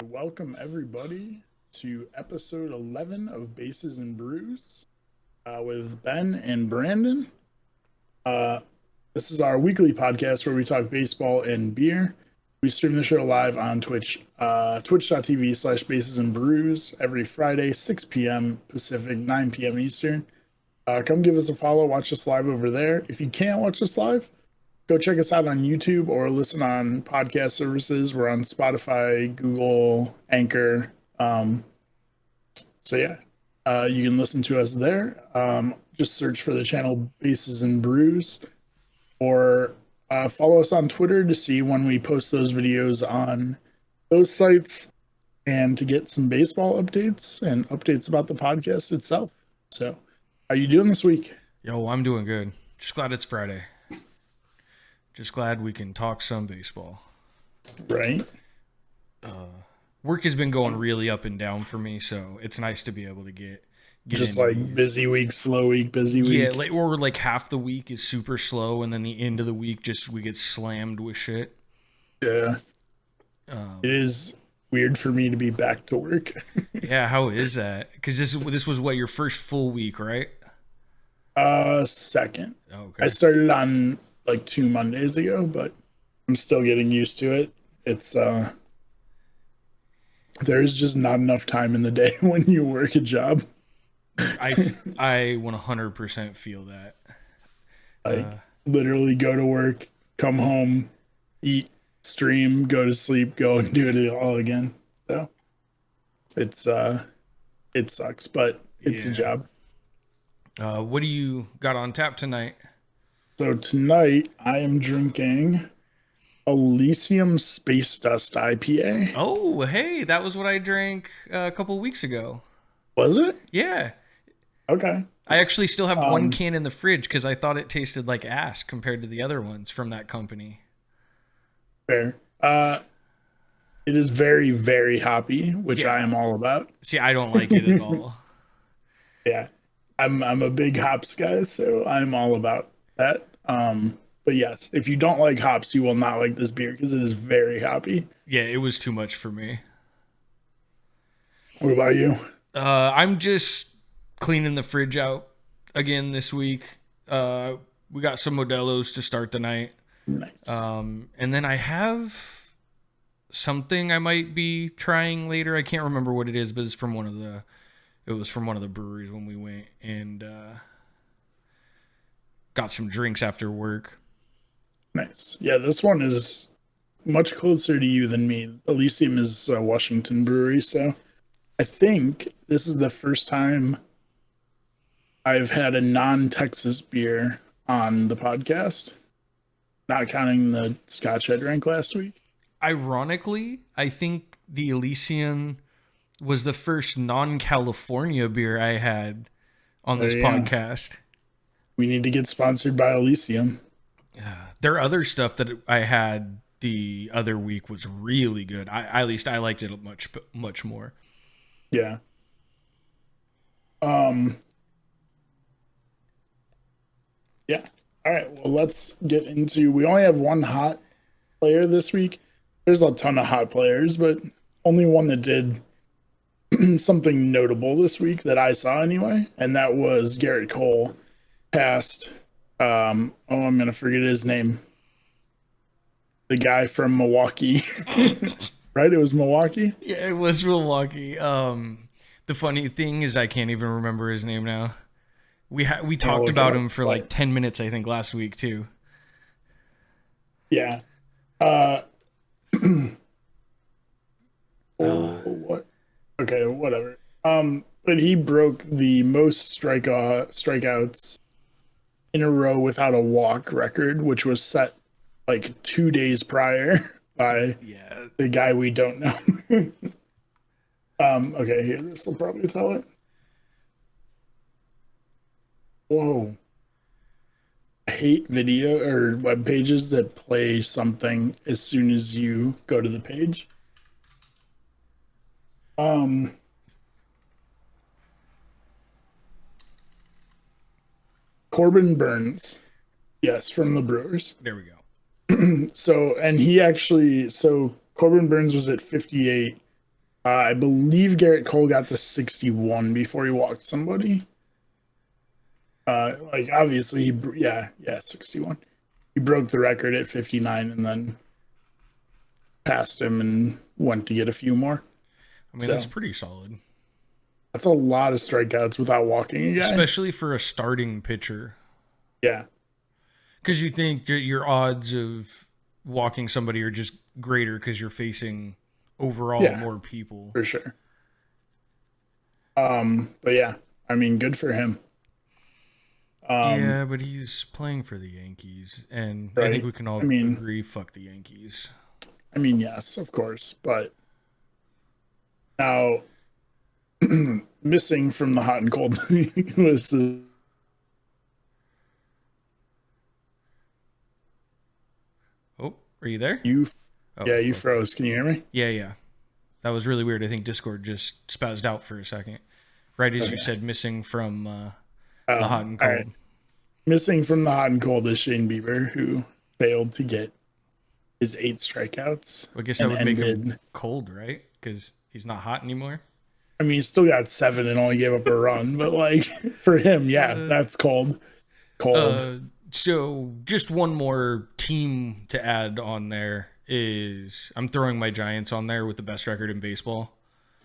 Welcome everybody to episode 11 of Bases and Brews with Ben and Brandon. Uh, this is our weekly podcast where we talk baseball and beer. We stream the show live on Twitch, twitch.tv/Bases and Brews every Friday, 6 p.m. Pacific, 9 p.m. Eastern. Come give us a follow, watch us live over there. If you can't watch us live, go check us out on YouTube or listen on podcast services. We're on Spotify, Google, Anchor. You can listen to us there. Just search for the channel Bases and Brews, or follow us on Twitter to see when we post those videos on those sites and to get some baseball updates and updates about the podcast itself. So, how you doing this week? Yo, I'm doing good. Just glad it's Friday. Just glad we can talk some baseball. Right. Work has been going really up and down for me, so it's nice to be able to get just into like these. busy week, slow week, busy week. Yeah, like half the week is super slow, and then the end of the week we get slammed with shit. Yeah. It is weird for me to be back to work. Yeah, how is that? Because this was what, your first full week, right? Second. Okay. I started on like 2 Mondays ago, but I'm still getting used to it. It's there's just not enough time in the day when you work a job. I 100% feel that. Literally go to work, come home, eat, stream, go to sleep, go and do it all again. So it's it sucks, but it's a job. What do you got on tap tonight? So tonight I am drinking Elysium Space Dust IPA. Oh, hey, that was what I drank a couple weeks ago. Was it? Yeah. Okay. I actually still have one can in the fridge because I thought it tasted like ass compared to the other ones from that company. Fair. It is very, very hoppy, which I am all about. See, I don't like it at all. Yeah. I'm a big hops guy, so I'm all about that. But yes, if you don't like hops, you will not like this beer because it is very hoppy. Yeah, it was too much for me. What about you? I'm just cleaning the fridge out again this week. We got some Modelo's to start the night. Nice. And then I have something I might be trying later. I can't remember what it is, but it's from one of the breweries when we went and got some drinks after work. Nice. Yeah, this one is much closer to you than me. Elysium is a Washington brewery, so I think this is the first time I've had a non-Texas beer on the podcast, not counting the scotch I drank last week. Ironically, I think the Elysian was the first non-California beer I had on this podcast. We need to get sponsored by Elysium. Their other stuff that I had the other week was really good. At least I liked it much more. Yeah. Yeah. All right. Well, let's get into. We only have one hot player this week. There's a ton of hot players, but only one that did something notable this week that I saw anyway, and that was Garrett Cole passed. I'm gonna forget his name. The guy from Milwaukee, right? It was Milwaukee. Yeah, it was Milwaukee. The funny thing is, I can't even remember his name now. We talked about him for like 10 minutes, I think, last week too. Yeah. What? Okay, whatever. But he broke the most strikeouts in a row without a walk record, which was set like 2 days prior by the guy we don't know. Okay, here, this will probably tell it. Whoa. I hate video or web pages that play something as soon as you go to the page. Corbin Burns. Yes, from the Brewers. There we go. So Corbin Burns was at 58 I believe Garrett Cole got to 61 before he walked somebody. Like obviously, yeah, 61. He broke the record at 59 and then passed him and went to get a few more. I mean, that's pretty solid. That's a lot of strikeouts without walking a guy. Especially for a starting pitcher. Yeah. Because you think your odds of walking somebody are just greater because you're facing overall more people. For sure. But yeah, I mean, good for him. Yeah, but he's playing for the Yankees, and I think we can all agree, fuck the Yankees. I mean, yes, of course, but now missing from the hot and cold was the... Oh, are you there? You froze. Can you hear me? Yeah. That was really weird. I think Discord just spazzed out for a second. Right as you said, missing from the hot and cold. Right. Missing from the hot and cold is Shane Bieber, who failed to get his 8 strikeouts. I guess that would make him cold, right? Because he's not hot anymore. I mean, he still got 7 and only gave up a run, but like for him, that's cold. So just one more team to add on there is I'm throwing my Giants on there with the best record in baseball.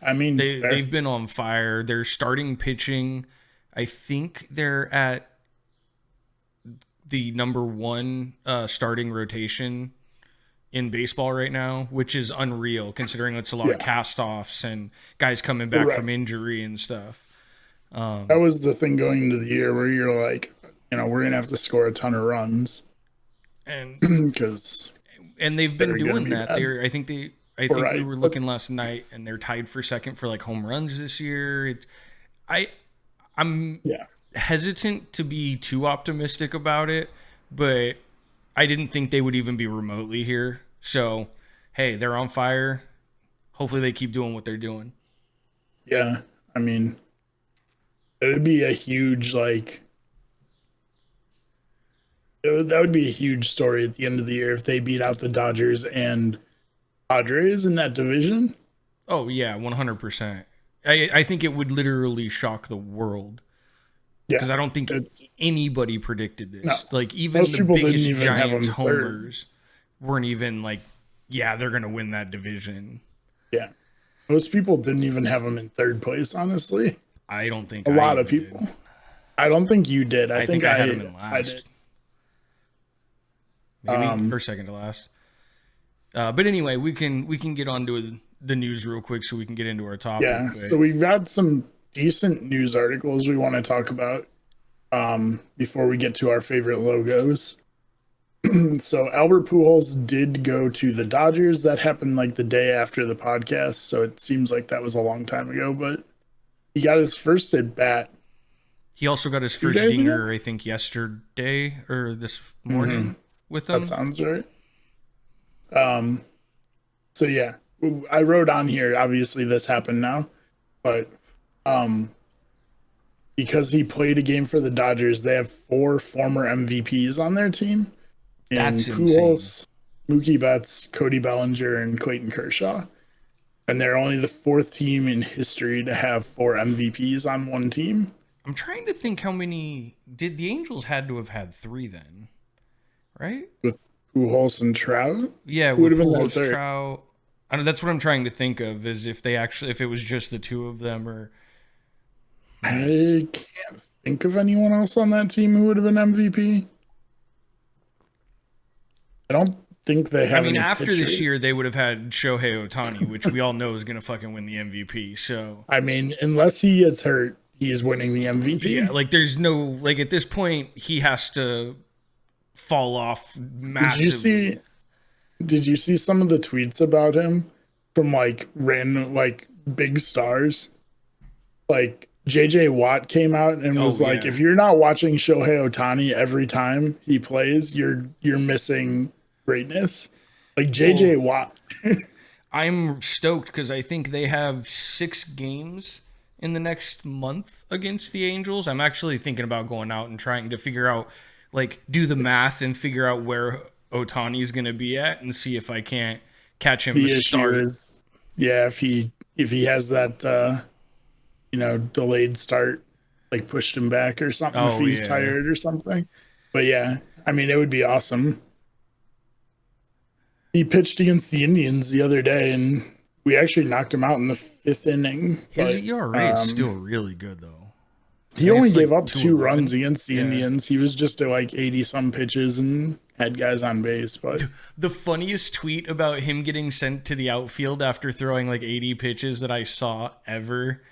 I mean, they've been on fire. They're starting pitching. I think they're at the number 1 starting rotation in baseball right now, which is unreal considering it's a lot of cast-offs and guys coming back from injury and stuff. That was the thing going into the year where you're like, we're going to have to score a ton of runs. And because they've been doing that. I think we were looking last night and they're tied for second for like home runs this year. I'm hesitant to be too optimistic about it, but I didn't think they would even be remotely here. So, hey, they're on fire. Hopefully they keep doing what they're doing. Yeah. I mean, it would be a huge, that would be a huge story at the end of the year if they beat out the Dodgers and Padres in that division. Oh, yeah, 100%. I think it would literally shock the world. Because I don't think anybody predicted this. No, like, even the biggest Giants homers weren't even like, they're going to win that division. Yeah. Most people didn't even have them in third place, honestly. I don't think a lot of people did. I don't think you did. I think I had them in last. Maybe first, second to last. But anyway, we can get on to the news real quick so we can get into our topic. Yeah, so we've got some decent news articles we want to talk about before we get to our favorite logos. So Albert Pujols did go to the Dodgers. That happened like the day after the podcast, so it seems like that was a long time ago, but he got his first at bat. He also got his first dinger, I think, yesterday or this morning with them. That sounds right. So yeah, I wrote on here, obviously this happened now, but because he played a game for the Dodgers, they have 4 former MVPs on their team. That's Pujols, Mookie Betts, Cody Bellinger, and Clayton Kershaw. And they're only the 4th team in history to have 4 MVPs on one team. I'm trying to think how many did the Angels had to have had 3 then, right? With Pujols and Trout? Yeah, with Pujols, Trout. I know that's what I'm trying to think of is if it was just the 2 of them or. I can't think of anyone else on that team who would have been MVP. I don't think they have. I mean, after this year, they would have had Shohei Ohtani, which we all know is going to fucking win the MVP. So, I mean, unless he gets hurt, he is winning the MVP. Yeah, like there's no at this point, he has to fall off massively. Did you see some of the tweets about him from random big stars? Like JJ Watt came out and was like, if you're not watching Shohei Ohtani every time he plays, you're missing greatness. Like JJ Watt. I'm stoked because I think they have 6 games in the next month against the Angels. I'm actually thinking about going out and trying to figure out, do the math and figure out where Ohtani's going to be at and see if I can't catch him to start. If he if he has that delayed start, like pushed him back or something, if he's tired or something. But yeah, I mean, it would be awesome. He pitched against the Indians the other day, and we actually knocked him out in the 5th inning. His ERA is still really good, though. He only gave up 2 runs against the Indians. He was just at like 80-some pitches and had guys on base. But the funniest tweet about him getting sent to the outfield after throwing like 80 pitches that I saw ever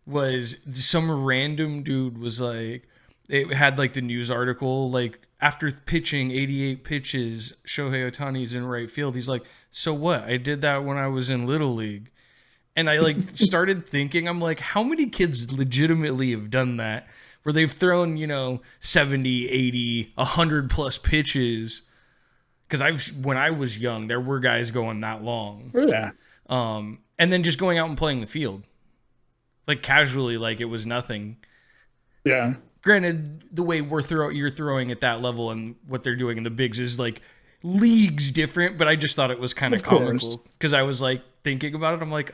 was some random dude was like, it had like the news article, like, after pitching 88 pitches, Shohei Ohtani's in right field. He's like, so what? I did that when I was in Little League. And I like started thinking, I'm like, how many kids legitimately have done that? Where they've thrown, 70, 80, 100 plus pitches. Because when I was young, there were guys going that long. Yeah. And then just going out and playing the field. Like casually, like it was nothing. Yeah. Granted, the way you're throwing at that level and what they're doing in the bigs is like leagues different, but I just thought it was kind of comical because I was like thinking about it. I'm like,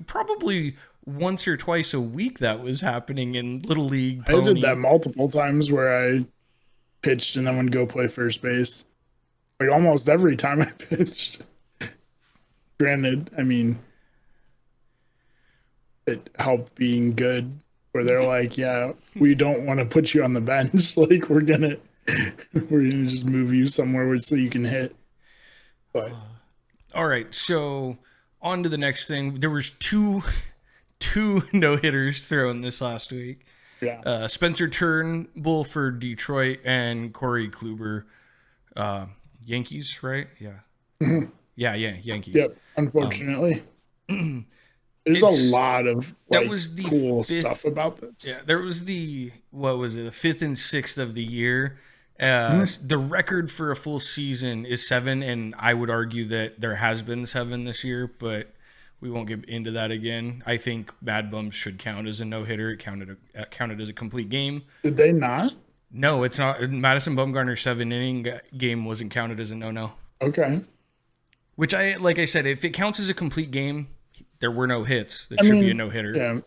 probably once or twice a week that was happening in Little League. I did that multiple times where I pitched and then would go play first base. Like almost every time I pitched. Granted, I mean, it helped being good. Where they're like, yeah, we don't want to put you on the bench. Like we're gonna just move you somewhere so you can hit. But all right, so on to the next thing. There was two no hitters thrown this last week. Yeah, Spencer Turnbull for Detroit and Corey Kluber, Yankees, right? Yeah, mm-hmm. yeah, Yankees. Yep. Unfortunately. There's a lot of cool stuff about this. Yeah, there was the 5th and 6th of the year. The record for a full season is 7, and I would argue that there has been 7 this year, but we won't get into that again. I think Bad Bums should count as a no-hitter. It counted as a complete game. Did they not? No, it's not. Madison Bumgarner's 7-inning game wasn't counted as a no-no. Okay. Which like I said, if it counts as a complete game, there were no hits. It should be a no-hitter. Yeah.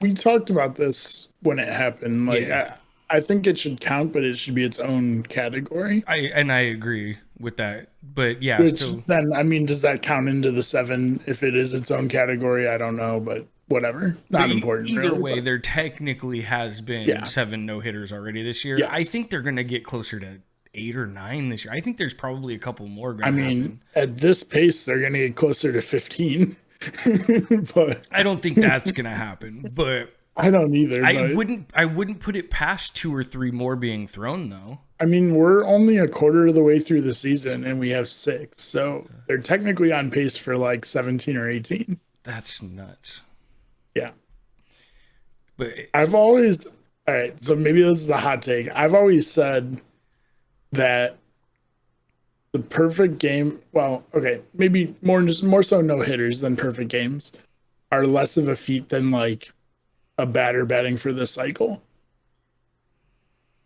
We talked about this when it happened. Like, yeah. I think it should count, but it should be its own category. I agree with that. But yeah, then, I mean, does that count into the 7 if it is its own category? I don't know, but whatever. Not important. Either way, there technically has been 7 no-hitters already this year. Yes. I think they're going to get closer to 8 or 9 this year. I think there's probably a couple more going to happen. At this pace, they're going to get closer to 15. But I don't think that's gonna happen. But I don't either. I wouldn't put it past 2 or 3 more being thrown though. I mean, we're only a quarter of the way through the season and we have 6, so they're technically on pace for like 17 or 18. That's nuts. Yeah, but all right. So maybe this is a hot take. I've always said that the perfect game, maybe more so no hitters than perfect games are less of a feat than like a batter batting for the cycle.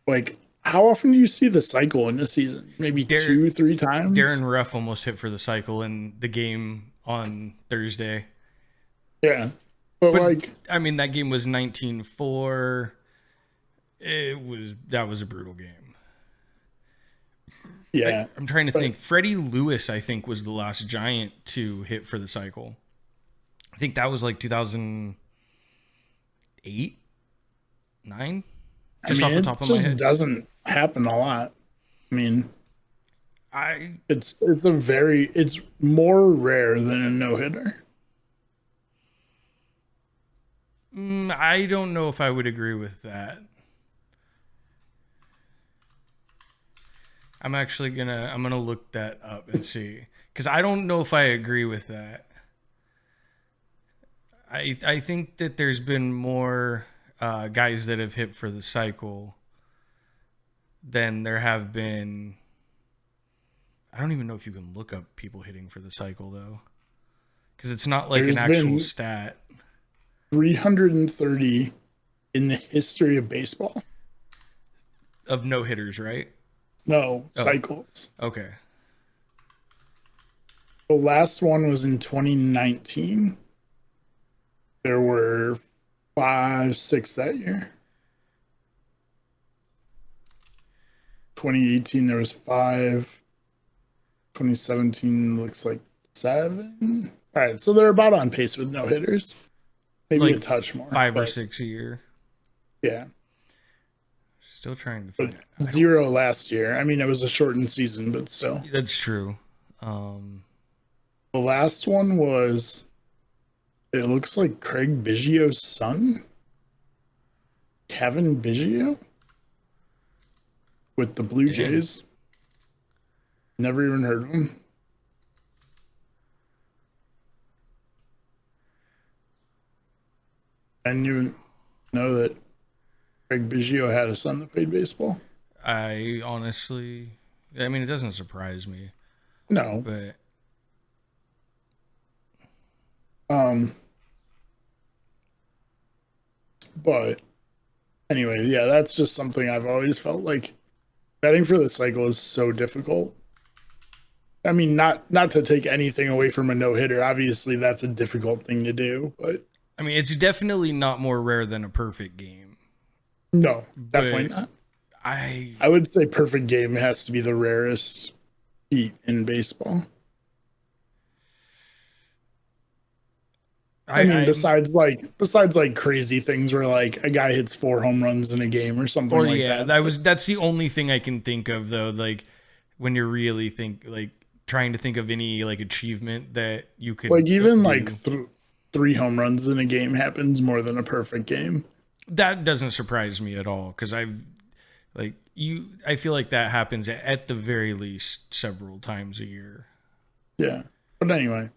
Like, how often do you see the cycle in a season? Maybe 2-3 times? Darren Ruff almost hit for the cycle in the game on Thursday. Yeah. But like, I mean, that game was 19-4. That was a brutal game. Yeah. I'm trying to think. Freddie Lewis, I think, was the last Giant to hit for the cycle. I think that was like 2008, 9? Just off the top of my head. It doesn't happen a lot. I mean, it's more rare than a no-hitter. I don't know if I would agree with that. I'm gonna look that up and see, because I don't know if I agree with that. I think that there's been more guys that have hit for the cycle than there have been. I don't even know if you can look up people hitting for the cycle though, because it's not like an actual stat. 330 in the history of baseball of no hitters, right? No, cycles. Okay. The last one was in 2019. there were 5, 6 that year. 2018 there was 5. 2017 looks like 7. All right, so they're about on pace with no hitters. Maybe like a touch more. 5 or 6 a year. Yeah. Still trying to find it. 0 last year. I mean, it was a shortened season, but still. That's true. The last one was, it looks like Craig Biggio's son, Kevin Biggio, with the Blue Jays. Never even heard of him. And you know that Craig Biggio had a son that played baseball? I honestly, it doesn't surprise me. No. But anyway, yeah, that's just something I've always felt like betting for the cycle is so difficult. I mean, not to take anything away from a no-hitter. Obviously, that's a difficult thing to do, but it's definitely not more rare than a perfect game. No, definitely not. I would say perfect game has to be the rarest feat in baseball. I mean, besides crazy things where like a guy hits 4 home runs in a game or something like that. That's the only thing I can think of though. Like when you're really trying to think of any like achievement that you could even do. 3 home runs in a game happens more than a perfect game. That doesn't surprise me at all because I feel like that happens at the very least several times a year. Yeah, but anyway.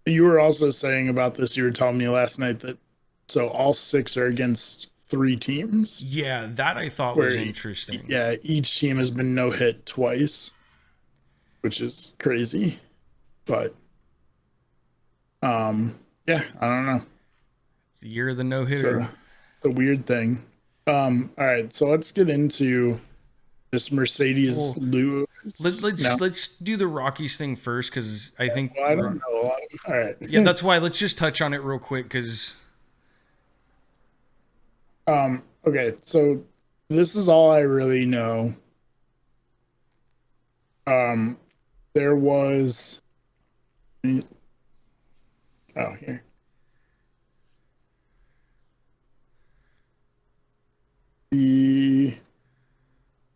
You were also saying about this, you were telling me last night that so all 6 are against 3 teams. Yeah, that I thought was interesting. Yeah, each team has been no hit twice, which is crazy. But yeah, I don't know. It's the year of the no hitter. It's a weird thing. All right, so let's get into this Mercedes Lewis. Let's do the Rockies thing first because I think I don't know. All right. Yeah, that's why. Let's just touch on it real quick because. Okay, so this is all I really know. There was. Oh, here.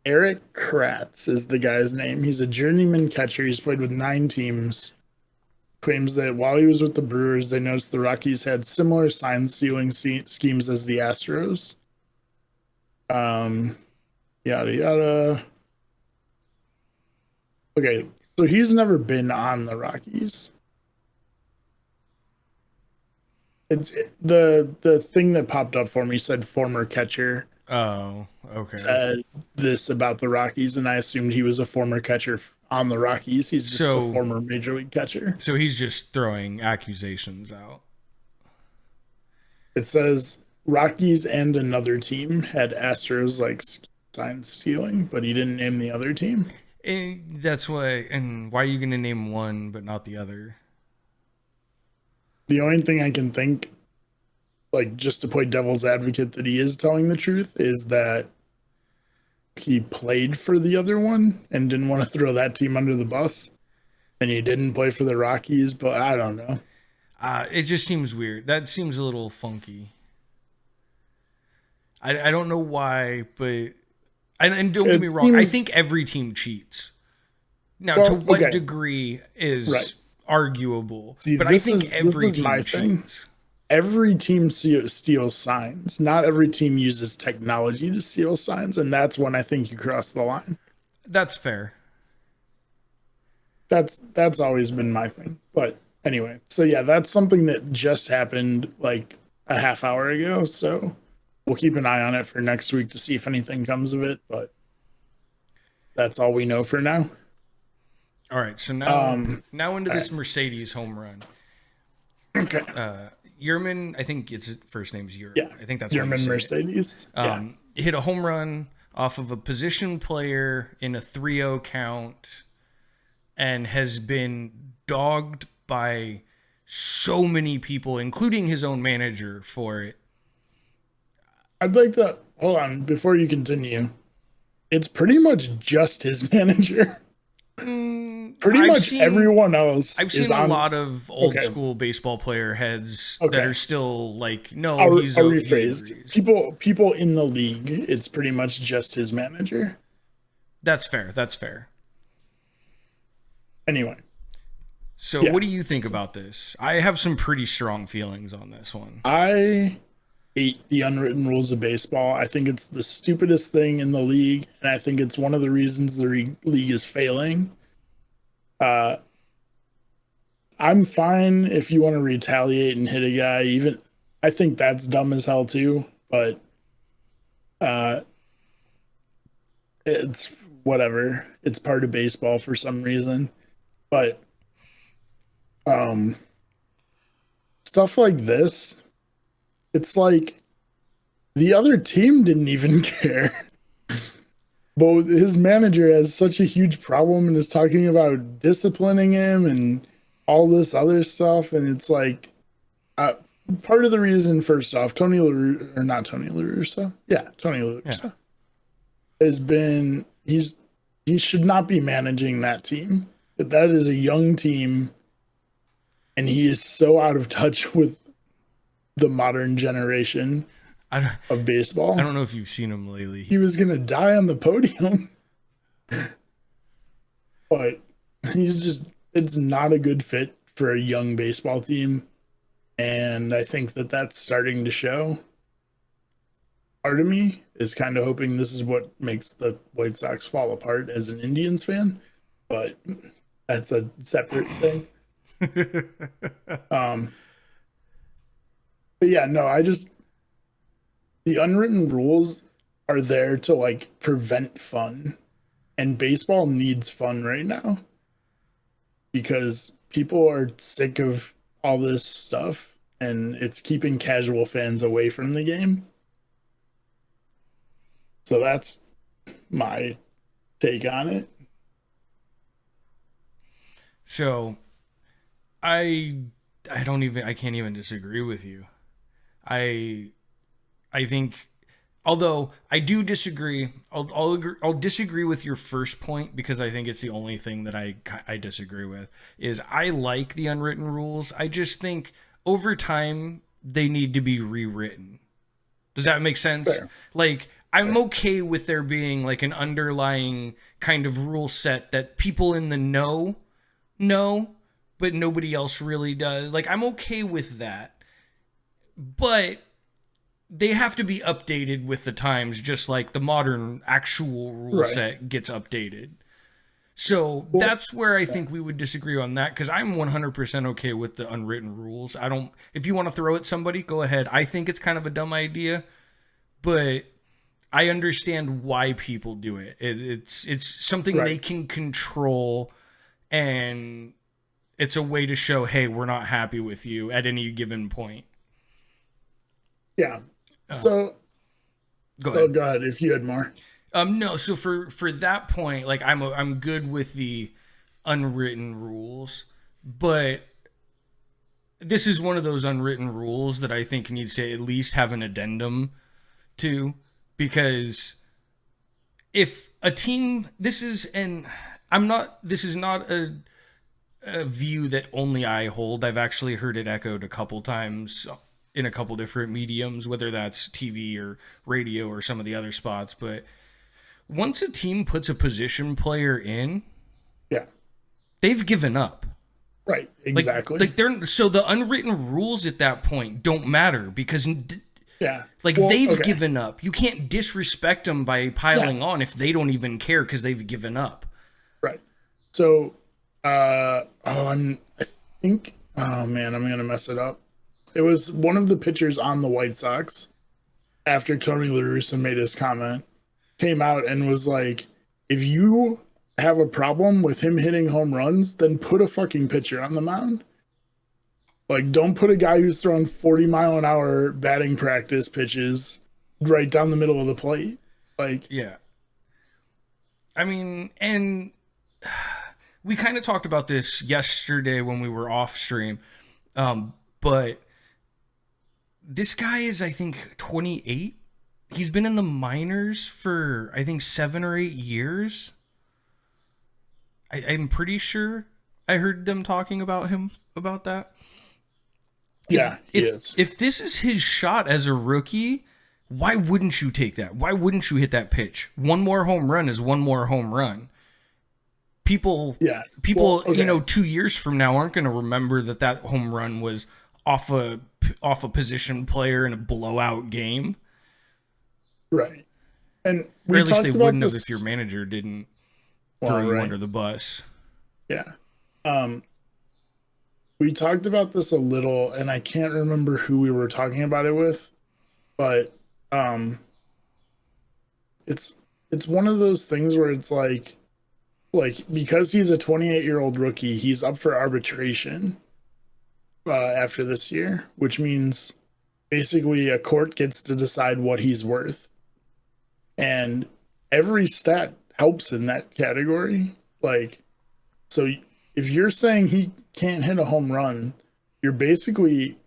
Eric Kratz is the guy's name. He's a journeyman catcher. He's played with 9 teams. Claims that while he was with the Brewers, they noticed the Rockies had similar sign stealing schemes as the Astros. Yada yada. Okay, so he's never been on the Rockies. The thing that popped up for me said former catcher. Oh, okay. Said this about the Rockies, and I assumed he was a former catcher on the Rockies. He's just a former major league catcher. So he's just throwing accusations out. It says Rockies and another team had Astros sign stealing, but he didn't name the other team. And that's why. And why are you going to name one but not the other? The only thing I can think, just to play devil's advocate, that he is telling the truth is that he played for the other one and didn't want to throw that team under the bus, and he didn't play for the Rockies, but I don't know. It just seems weird. That seems a little funky. I don't know why, but and don't get me wrong, I think every team cheats. Now, to what degree is arguable, but I think every team cheats. Every team steals signs. Not every team uses technology to steal signs, and that's when I think you cross the line. That's fair. That's always been my thing. But anyway, so yeah, that's something that just happened like a half hour ago. So we'll keep an eye on it for next week to see if anything comes of it. But that's all we know for now. All right. So now into this Mercedes home run. Okay. Yerman, I think his first name's Yerman. Yeah, I think that's Yerman Mercedes. He hit a home run off of a position player in a 3-0 count and has been dogged by so many people, including his own manager, for it. I'd like to hold on before you continue. It's pretty much just his manager. Pretty much everyone else. I've seen a lot of old school baseball player heads that are still like, no, I'll rephrase. People in the league, it's pretty much just his manager. That's fair. Anyway. So what do you think about this? I have some pretty strong feelings on this one. I hate the unwritten rules of baseball. I think it's the stupidest thing in the league, and I think it's one of the reasons the league is failing. I'm fine if you want to retaliate and hit a guy. Even I think that's dumb as hell too, but it's whatever. It's part of baseball for some reason. But stuff like this, it's like the other team didn't even care. But his manager has such a huge problem and is talking about disciplining him and all this other stuff. And it's like, part of the reason, first off, Tony La Russa has been, he should not be managing that team. That is a young team, and he is so out of touch with the modern generation of baseball. I don't know if you've seen him lately. He was gonna die on the podium, but it's not a good fit for a young baseball team, and I think that's starting to show. Part of me is kind of hoping this is what makes the White Sox fall apart as an Indians fan, but that's a separate thing. But yeah, no, the unwritten rules are there to like prevent fun, and baseball needs fun right now because people are sick of all this stuff, and it's keeping casual fans away from the game. So that's my take on it. So I can't even disagree with you. I think, although I do disagree, I'll disagree with your first point because I think it's the only thing that I disagree with. Is I like the unwritten rules. I just think over time they need to be rewritten. Does that make sense? Fair. Like, I'm okay with there being like an underlying kind of rule set that people in the know, but nobody else really does. Like, I'm okay with that. But they have to be updated with the times, just like the modern actual rule set gets updated. So that's where I think we would disagree on that, because I'm 100% okay with the unwritten rules. If you want to throw at somebody, go ahead. I think it's kind of a dumb idea, but I understand why people do it. It's something they can control, and it's a way to show, hey, we're not happy with you at any given point. Yeah. So go ahead if you had more. No, so for that point, like I'm good with the unwritten rules, but this is one of those unwritten rules that I think needs to at least have an addendum to, because if a team, this is not a view that only I hold. I've actually heard it echoed a couple times in a couple different mediums, whether that's TV or radio or some of the other spots. But once a team puts a position player in, they've given up. Right, exactly. So the unwritten rules at that point don't matter, because they've given up. You can't disrespect them by piling on if they don't even care because they've given up. Right. So, I think, oh man, I'm gonna mess it up. It was one of the pitchers on the White Sox, after Tony La Russa made his comment, came out and was like, if you have a problem with him hitting home runs, then put a fucking pitcher on the mound. Like, don't put a guy who's throwing 40-mile-an-hour batting practice pitches right down the middle of the plate. Like, yeah. I mean, and we kind of talked about this yesterday when we were off stream. But this guy is, I think, 28. He's been in the minors for, I think, 7 or 8 years. I'm pretty sure I heard them talking about him about that. Yeah, if this is his shot as a rookie, why wouldn't you take that? Why wouldn't you hit that pitch? One more home run is one more home run. People, well, okay. 2 years from now aren't going to remember that home run was off a position player in a blowout game. Right. And or at least they wouldn't have if your manager didn't throw you under the bus. Yeah. We talked about this a little, and I can't remember who we were talking about it with, but it's one of those things where it's like because he's a 28-year-old rookie, he's up for arbitration after this year, which means basically a court gets to decide what he's worth. And every stat helps in that category. So if you're saying he can't hit a home run, you're basically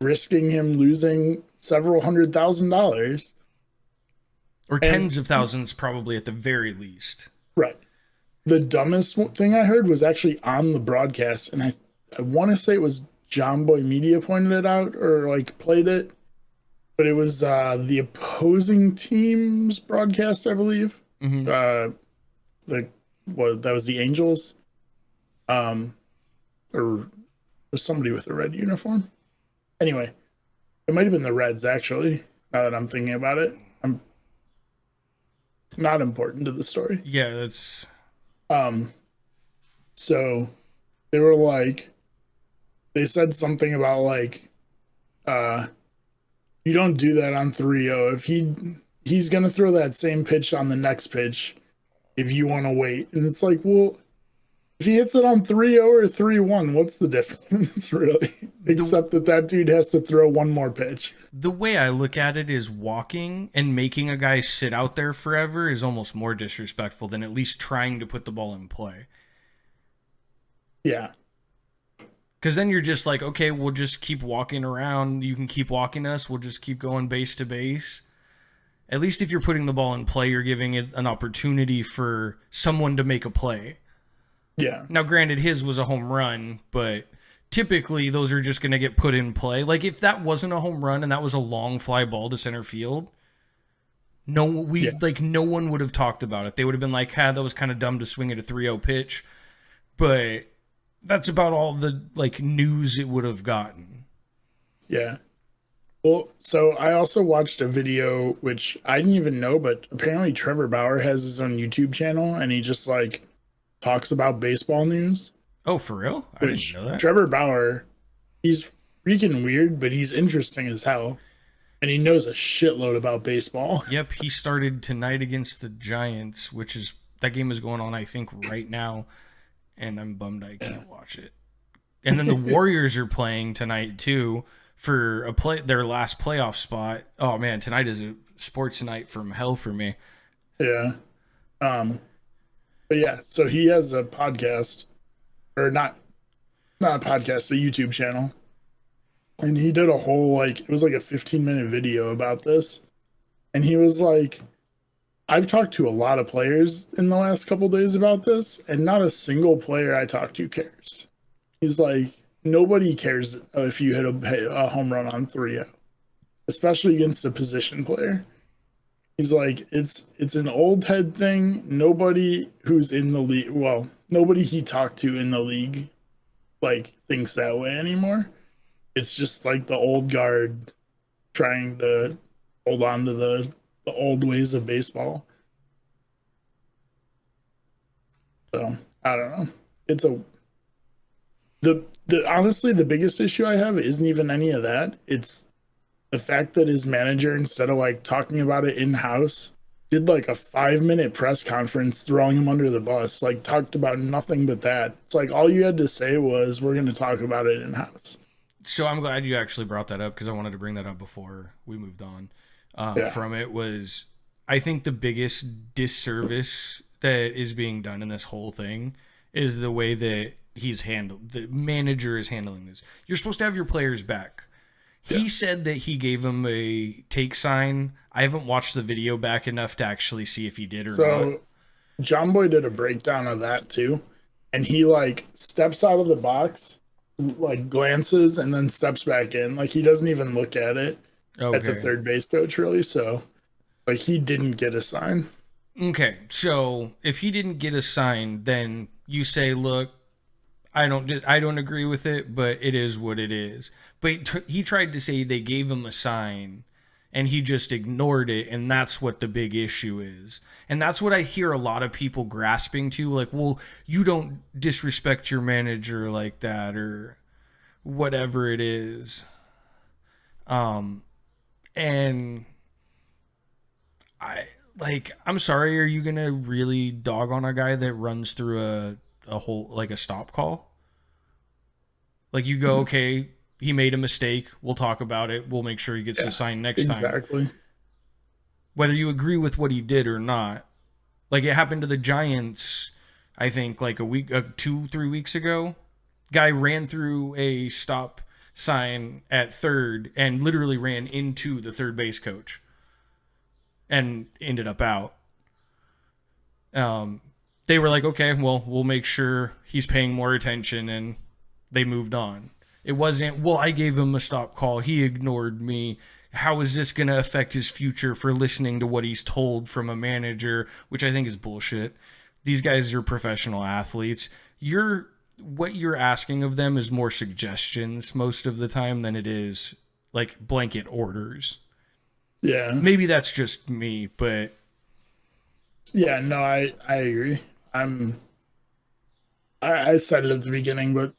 risking him losing several $100,000. Or tens of thousands, probably at the very least. Right. The dumbest thing I heard was actually on the broadcast, and I want to say it was John Boy Media pointed it out or played it, but it was the opposing team's broadcast, I believe. Mm-hmm. That was the Angels, or was somebody with a red uniform. Anyway, it might have been the Reds, actually. Now that I'm thinking about it, I'm not important to the story. Yeah, that's. So they were they said something about you don't do that on 3-0. If he's gonna throw that same pitch on the next pitch if you want to wait. And it's like, well, if he hits it on 3-0 or 3-1, what's the difference really? Except that dude has to throw one more pitch. The way I look at it is walking and making a guy sit out there forever is almost more disrespectful than at least trying to put the ball in play. Yeah. Because then you're just like, okay, we'll just keep walking around. You can keep walking us. We'll just keep going base to base. At least if you're putting the ball in play, you're giving it an opportunity for someone to make a play. Yeah. Now, granted, his was a home run, but typically those are just going to get put in play. If that wasn't a home run and that was a long fly ball to center field, no one would have talked about it. They would have been like, that was kind of dumb to swing at a 3-0 pitch. But that's about all the news it would have gotten. Yeah. Well, so I also watched a video, which I didn't even know, but apparently Trevor Bauer has his own YouTube channel, and he just talks about baseball news. Oh, for real? I didn't know that. Trevor Bauer, he's freaking weird, but he's interesting as hell. And he knows a shitload about baseball. Yep, he started tonight against the Giants, that game is going on, I think, right now. And I'm bummed I can't watch it. And then the Warriors are playing tonight, too, for their last playoff spot. Oh, man, tonight is a sports night from hell for me. Yeah. But yeah, so he has a podcast, or not a podcast, a YouTube channel. And he did a whole, it was a 15-minute video about this. And he was like, I've talked to a lot of players in the last couple days about this, and not a single player I talk to cares. He's like, nobody cares if you hit a home run on 3-0, especially against a position player. He's like, it's an old head thing. Nobody who's in the league, well, nobody he talked to in the league, thinks that way anymore. It's just the old guard trying to hold on to the old ways of baseball. So I don't know. Honestly, the biggest issue I have isn't even any of that. It's the fact that his manager, instead of talking about it in-house, did a 5-minute press conference throwing him under the bus, talked about nothing but that. It's all you had to say was, we're going to talk about it in-house. So I'm glad you actually brought that up, because I wanted to bring that up before we moved on. From it was, I think the biggest disservice that is being done in this whole thing is the way that the manager is handling this. You're supposed to have your players back. He said that he gave them a take sign. I haven't watched the video back enough to actually see if he did or not. John Boy did a breakdown of that too. And he like steps out of the box, like glances, and then steps back in. Like he doesn't even look at it at the third base coach, really. So like he didn't get a sign. Okay. So if he didn't get a sign, then you say, look, I don't agree with it, but it is what it is. But he tried to say they gave him a sign and he just ignored it, and that's what the big issue is. And that's what I hear a lot of people grasping to, like, well, you don't disrespect your manager like that or whatever it is. And I'm sorry, are you going to really dog on a guy that runs through a whole, like a stop call? Like you go, okay, he made a mistake. We'll talk about it. We'll make sure he gets the sign next time. Exactly. Whether you agree with what he did or not. Like it happened to the Giants, I think like 2-3 weeks ago. Guy ran through a stop sign at third and literally ran into the third base coach and ended up out. They were like, okay, well, we'll make sure he's paying more attention, and they moved on. It wasn't, well, I gave him a stop call. He ignored me. How is this going to affect his future for listening to what he's told from a manager, which I think is bullshit. These guys are professional athletes. What you're asking of them is more suggestions most of the time than it is like blanket orders. Yeah. Maybe that's just me, but yeah, no, I agree. I said it at the beginning, but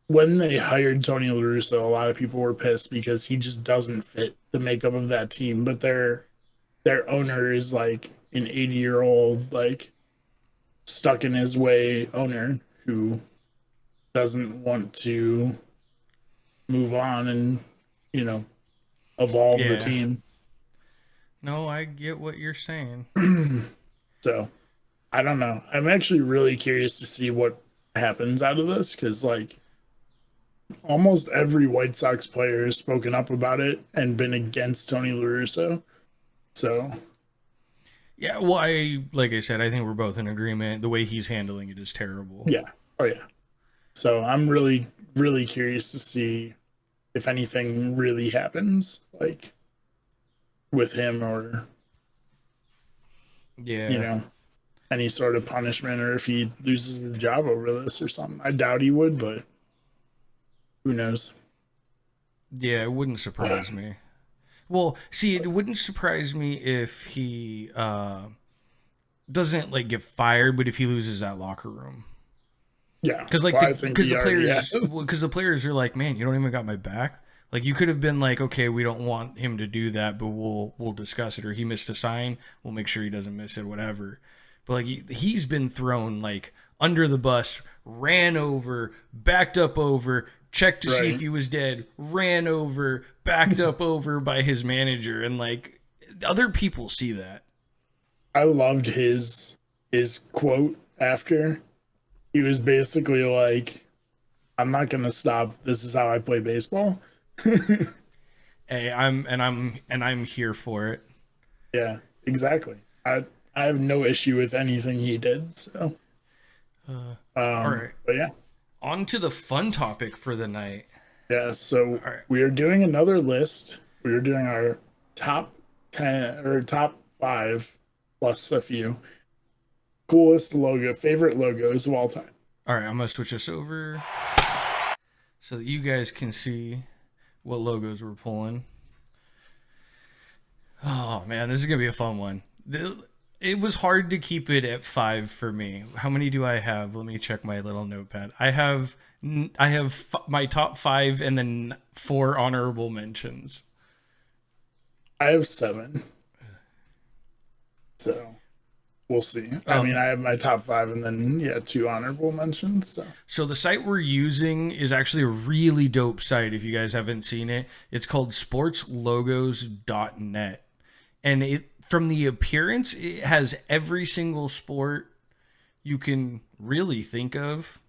when they hired Tony La Russa, a lot of people were pissed because he just doesn't fit the makeup of that team. But their owner is like an 80-year-old, like stuck in his way owner who doesn't want to move on and, evolve the team. No, I get what you're saying. So, I don't know. I'm actually really curious to see what happens out of this because, like, almost every White Sox player has spoken up about it and been against Tony La Russa. So, yeah, well, like I said, I think we're both in agreement. The way he's handling it is terrible. Yeah. Oh, yeah. So I'm really, really curious to see if anything really happens, like with him or, any sort of punishment, or if he loses his job over this or something. I doubt he would, but who knows? Yeah, it wouldn't surprise me. Well, see, it wouldn't surprise me if he doesn't like get fired, but if he loses that locker room. Yeah, because the players are like, man, you don't even got my back. Like you could have been like, okay, we don't want him to do that, but we'll discuss it. Or he missed a sign, we'll make sure he doesn't miss it, whatever. But like he's been thrown like under the bus, ran over, backed up over, checked to see if he was dead, ran over, backed up over by his manager, and like other people see that. I loved his quote after. He was basically like, I'm not going to stop. This is how I play baseball. Hey, I'm here for it. Yeah, exactly. I have no issue with anything he did. So, all right. But yeah, on to the fun topic for the night. Yeah. So we are doing another list. We are doing our top 10 or top 5 plus a few coolest favorite logos of all time. All right, I'm gonna switch this over so that you guys can see what logos we're pulling. Oh man, this is gonna be a fun one. It was hard to keep it at 5 for me. How many do I have? Let me check my little notepad. I have my top 5 and then 4 honorable mentions. I have 7. So we'll see. I mean, I have my top 5 and then 2 honorable mentions. So the site we're using is actually a really dope site. If you guys haven't seen it, it's called sportslogos.net. And from the appearance, it has every single sport you can really think of.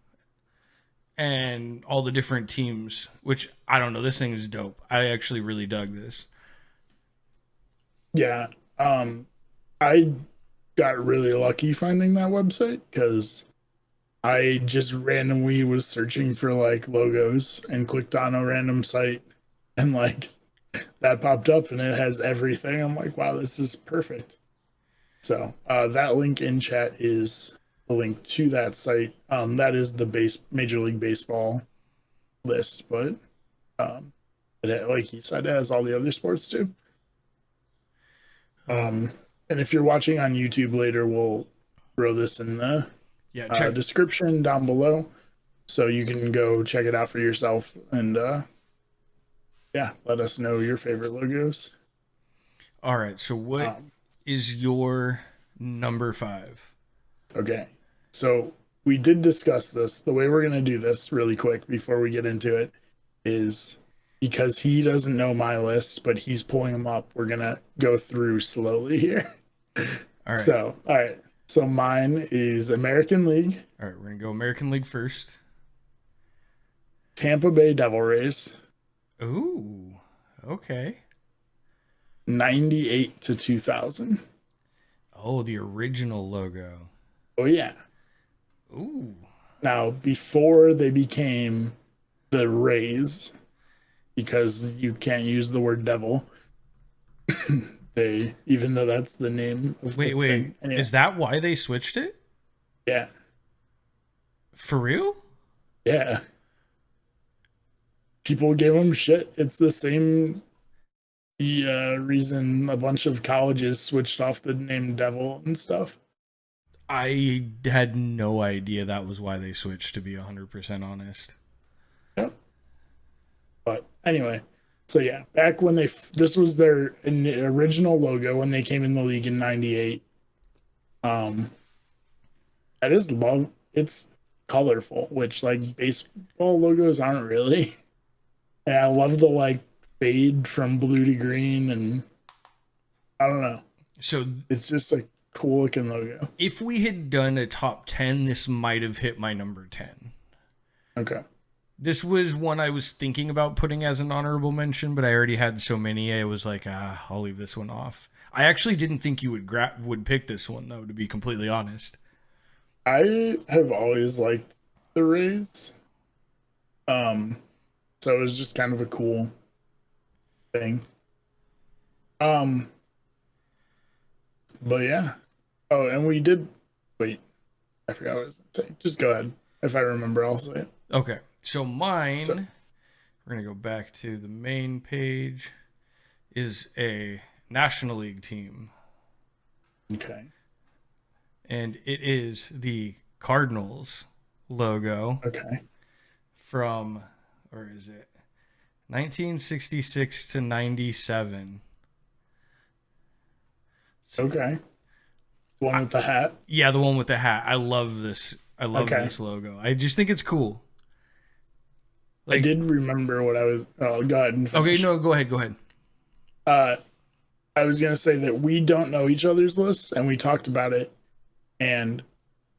and all the different teams, which I don't know. This thing is dope. I actually really dug this. Yeah. I got really lucky finding that website because I just randomly was searching for like logos and clicked on a random site and like that popped up and it has everything. I'm like, wow, this is perfect. So that link in chat is the link to that site. That is the Major League Baseball list, but like you said, it has all the other sports too. And if you're watching on YouTube later, we'll throw this in the description down below, so you can go check it out for yourself and let us know your favorite logos. All right, so what is your number 5? Okay, so we did discuss this. The way we're going to do this really quick before we get into it is because he doesn't know my list, but he's pulling them up. We're going to go through slowly here. All right. All right. So mine is American League. All right, we're going to go American League first. Tampa Bay Devil Rays. Ooh, okay. 98 to 2000. Oh, the original logo. Oh, yeah. Ooh. Now, before they became the Rays, because you can't use the word devil, even though that's the name of wait, anyway. Is that why they switched it? Yeah. For real? Yeah. People gave them shit. It's the same reason a bunch of colleges switched off the name devil and stuff. I had no idea that was why they switched, to be 100% honest. Yep. But anyway, so yeah, back when this was their original logo when they came in the league in 98. I just love it's colorful, which like baseball logos aren't really. And I love the like fade from blue to green, and I don't know. So it's just a cool looking logo. If we had done a top 10, this might have hit my number 10. Okay. This was one I was thinking about putting as an honorable mention, but I already had so many. I was like, I'll leave this one off. I actually didn't think you would pick this one, though, to be completely honest. I have always liked the Rays. So it was just kind of a cool thing. But yeah. Oh, and we did. Wait, I forgot what I was going to say. Just go ahead. If I remember, I'll say it. Okay. So mine, we're going to go back to the main page, is a National League team. Okay. And it is the Cardinals logo. Okay. From, or is it 1966 to 97? Okay. The one with the hat? Yeah, the one with the hat. I love this. I love this logo. I just think it's cool. Like, I did remember what I was. Oh, go ahead and finish. Okay, no, go ahead. I was going to say that we don't know each other's lists, and we talked about it, and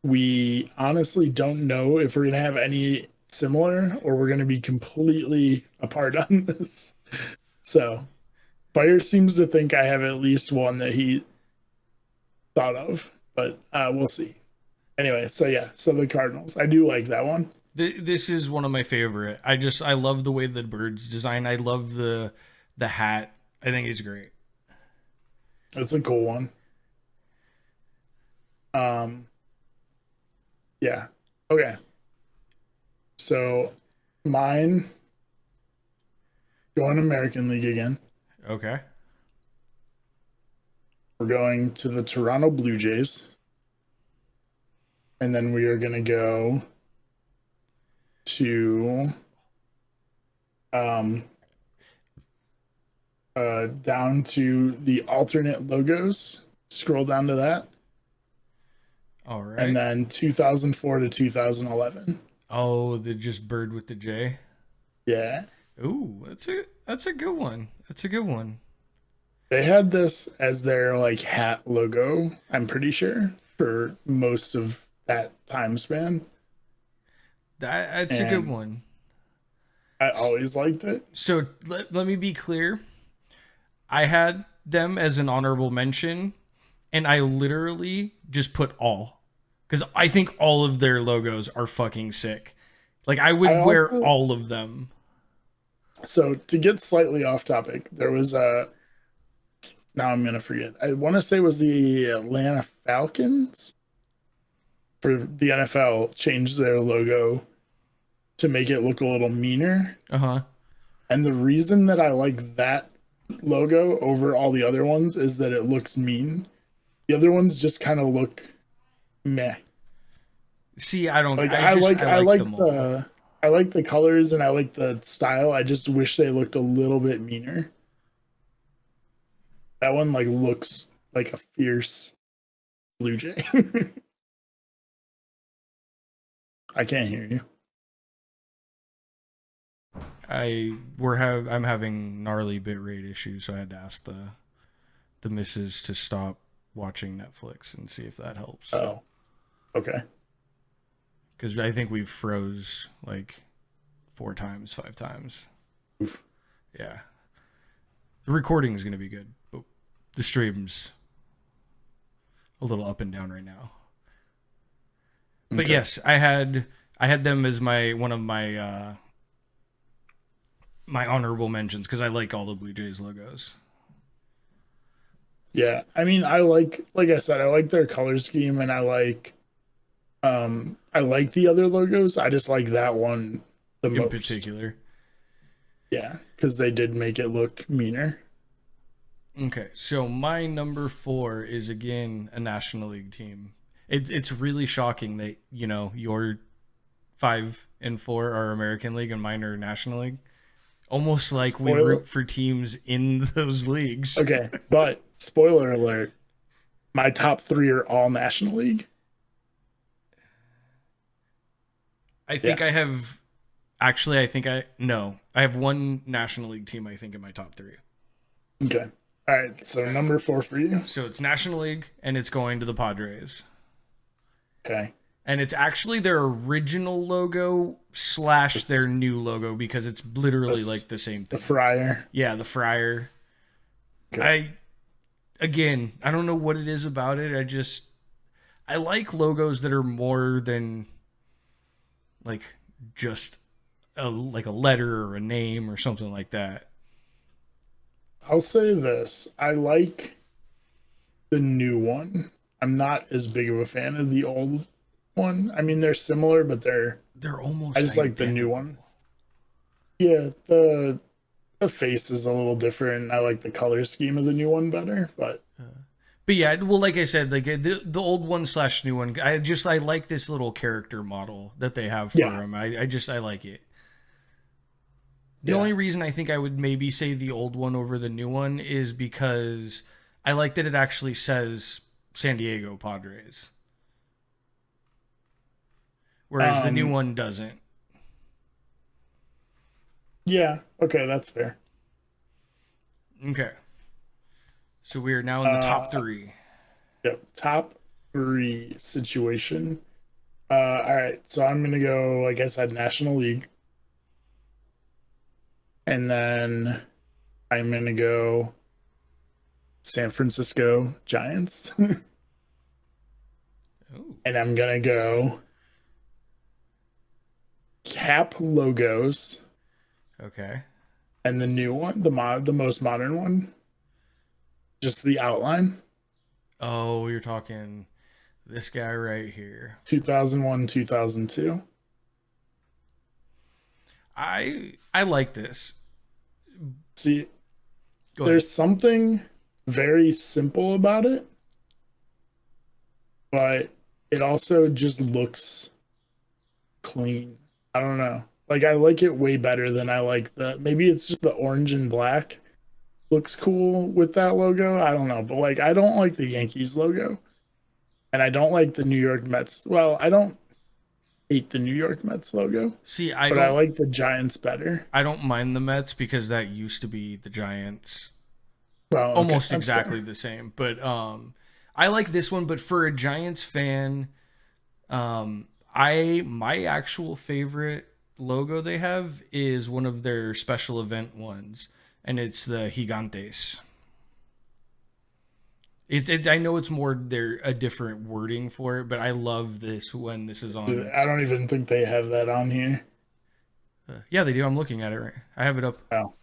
we honestly don't know if we're going to have any similar or we're going to be completely apart on this. So, Fire seems to think I have at least one that he thought of, but we'll see. Anyway, so the Cardinals. I do like that one. This is one of my favorite. I love the way the bird's design. I love the hat. I think it's great. That's a cool one. Yeah. Okay. So mine, going American League again. Okay. We're going to the Toronto Blue Jays. And then we are going to go to down to the alternate logos. Scroll down to that. All right. And then 2004 to 2011. Oh, the just bird with the J. Yeah. Ooh, that's a good one. That's a good one. They had this as their like hat logo, I'm pretty sure, for most of that time span. That's a good one. I always liked it. So let me be clear. I had them as an honorable mention, and I literally just put all. Because I think all of their logos are fucking sick. Like, I would wear all of them. So, to get slightly off topic, there was a... Now I'm going to forget. I want to say it was the Atlanta Falcons for the NFL changed their logo to make it look a little meaner. Uh-huh. And the reason that I like that logo over all the other ones is that it looks mean. The other ones just kind of look meh. See, I don't like. I like them the all. I like the colors and I like the style. I just wish they looked a little bit meaner. That one like looks like a fierce Blue Jay. I can't hear you. I'm having gnarly bitrate issues, so I had to ask the missus to stop watching Netflix and see if that helps. Oh, okay. Because I think we've froze like 4 times, 5 times. Oof. Yeah. The recording is going to be good, but the stream's a little up and down right now. But yes, I had them as one of my my honorable mentions because I like all the Blue Jays logos. Yeah, I mean, like I said, I like their color scheme, and I like the other logos. I just like that one the most. In particular. Yeah, because they did make it look meaner. Okay, so my number 4 is again a National League team. It's really shocking that, you know, your 5 and 4 are American League and mine are National League. Almost like we root for teams in those leagues. Okay, but spoiler alert, my top 3 are all National League. I think I have... Actually, I have one National League team, I think, in my top 3. Okay. All right, so number 4 for you. So it's National League, and it's going to the Padres. Okay. And it's actually their original logo / their new logo because it's literally like the same thing. The Friar. Yeah, the Friar. Okay. I don't know what it is about it. I like logos that are more than like just a letter or a name or something like that. I'll say this. I like the new one. I'm not as big of a fan of the old one. I mean, they're similar, but they're almost. I just like the new one. Yeah, the face is a little different. I like the color scheme of the new one better, but yeah, well, like I said, like the old one / new one. I like this little character model that they have for them. I like it. The only reason I think I would maybe say the old one over the new one is because I like that it actually says San Diego Padres. Whereas the new one doesn't. Yeah, okay, that's fair. Okay. So we are now in the top 3. Yep, top 3 situation. All right, so I'm going to go, like I said, National League. And then I'm going to go San Francisco Giants. And I'm going to go Cap logos. Okay. And the new one, the most modern one, just the outline. Oh, you're talking this guy right here. 2001, 2002. I like this. See, there's something very simple about it, but it also just looks clean. I don't know. Like, I like it way better than I like maybe it's just the orange and black looks cool with that logo. I don't know. But, like, I don't like the Yankees logo. And I don't like the New York Mets. Well, I don't hate the New York Mets logo. See, I like the Giants better. I don't mind the Mets because that used to be the Giants. Well, almost exactly the same. But I like this one. But for a Giants fan, My actual favorite logo they have is one of their special event ones, and it's the Gigantes. I know it's more a different wording for it, but I love this when this is on. I don't even think they have that on here. Yeah, they do. I'm looking at it right. I have it up. Oh.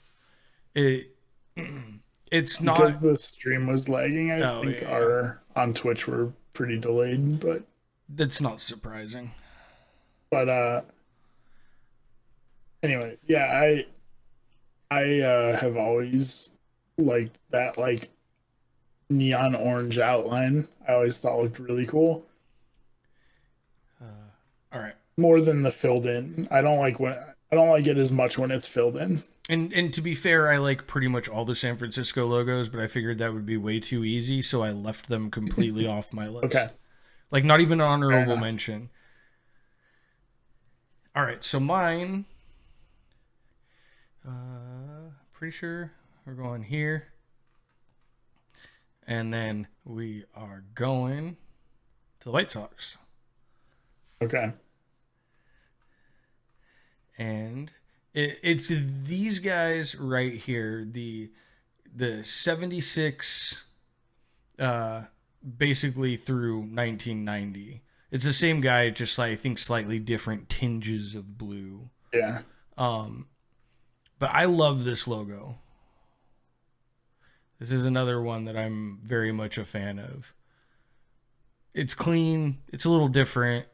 It's not because the stream was lagging. I think our on Twitch were pretty delayed, but that's not surprising. But anyway, yeah, I have always liked that like neon orange outline. I always thought looked really cool. All right. More than the filled in. I don't like it as much when it's filled in. And to be fair, I like pretty much all the San Francisco logos, but I figured that would be way too easy, so I left them completely off my list. Okay. Like not even an honorable mention. All right, so mine. Pretty sure we're going here. And then we are going to the White Sox. Okay. And it's these guys right here, the 76 basically through 1990. It's the same guy, just I think slightly different tinges of blue. Yeah. But I love this logo. This is another one that I'm very much a fan of. It's clean. It's a little different.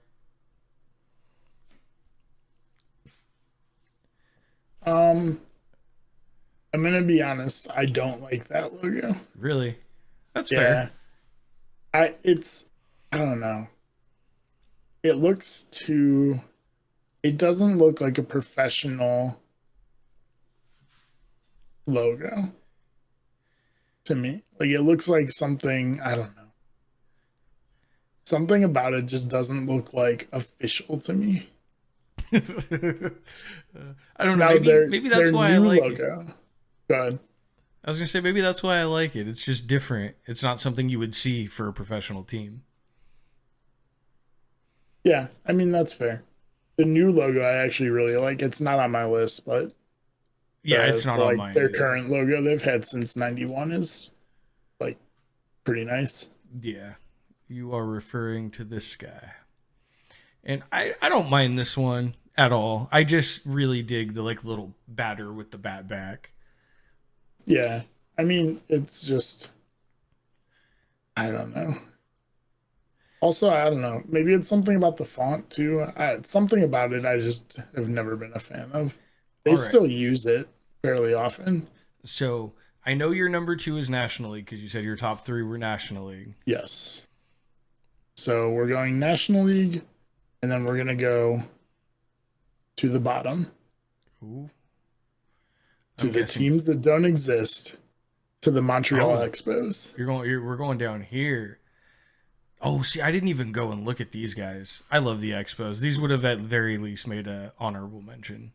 I'm gonna be honest. I don't like that logo. Really? That's fair. I don't know. It looks too. It doesn't look like a professional logo to me. Like it looks like something, I don't know. Something about it just doesn't look like official to me. I don't know. Maybe that's why I like logo. It. Go ahead. I was gonna say maybe that's why I like it. It's just different. It's not something you would see for a professional team. Yeah, I mean that's fair. The new logo I actually really like. It's not on my list, but yeah, it's not on mine. Their current logo they've had since '91 is like pretty nice. Yeah, you are referring to this guy, and I don't mind this one at all. I just really dig the like little batter with the bat back. Yeah, I mean it's just I don't know. Also, I don't know. Maybe it's something about the font too. Something about it I just have never been a fan of. They still use it fairly often. So I know your number 2 is National League because you said your top 3 were National League. Yes. So we're going National League, and then we're gonna go to the bottom. Ooh. To the teams that don't exist. To the Montreal Expos. We're going down here. Oh, see, I didn't even go and look at these guys. I love the Expos. These would have at very least made an honorable mention.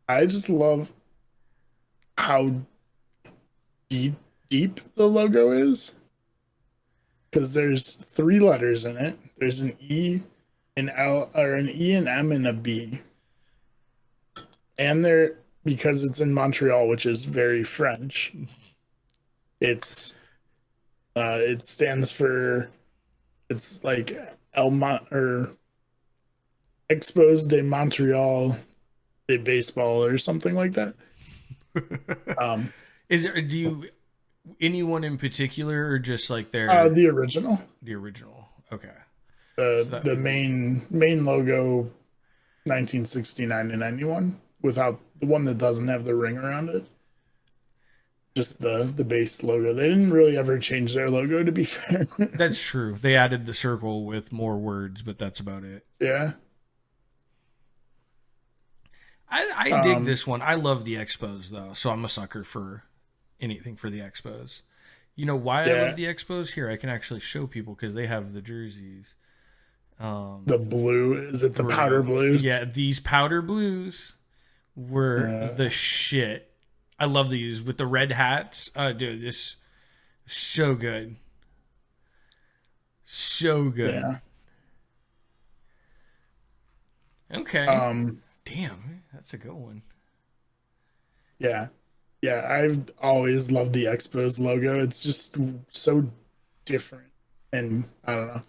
I just love how deep the logo is. Because there's 3 letters in it. There's an E, an L, or an E, an M, and a B. And because it's in Montreal, which is very French, it stands for. It's like Expos de Montreal de Baseball or something like that. Is there anyone in particular or just like their the original? The original. Okay. The main logo 1969 to 91 without the one that doesn't have the ring around it. Just the base logo. They didn't really ever change their logo, to be fair. That's true. They added the circle with more words, but that's about it. Yeah. I dig this one. I love the Expos, though, so I'm a sucker for anything for the Expos. You know why I love the Expos? Here, I can actually show people because they have the jerseys. The blue, is it the powder blues? Yeah, these powder blues were the shit. I love these with the red hats. Dude, this so good. So good. Okay. Damn, that's a good one. Yeah. Yeah, I've always loved the Expos logo. It's just so different. And I don't know.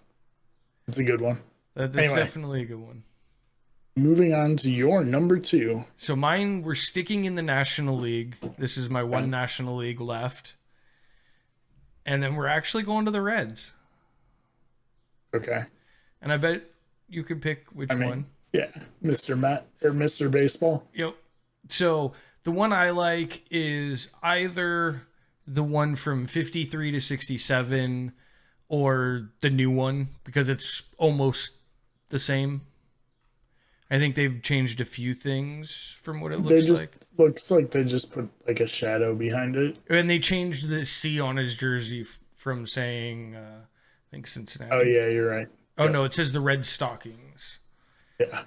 It's a good one. That's anyway, definitely a good one. Moving on to your number 2. So mine, we're sticking in the National League. This is my one National League left. And then we're actually going to the Reds. Okay. And I bet you could pick which one. Yeah, Mr. Met or Mr. Baseball. Yep. So the one I like is either the one from 53 to 67 or the new one, because it's almost the same. I think they've changed a few things from what it looks like. Looks like they just put like a shadow behind it. And they changed the C on his jersey from saying, I think Cincinnati. Oh, yeah, you're right. Oh, no, it says the Red Stockings. Yeah.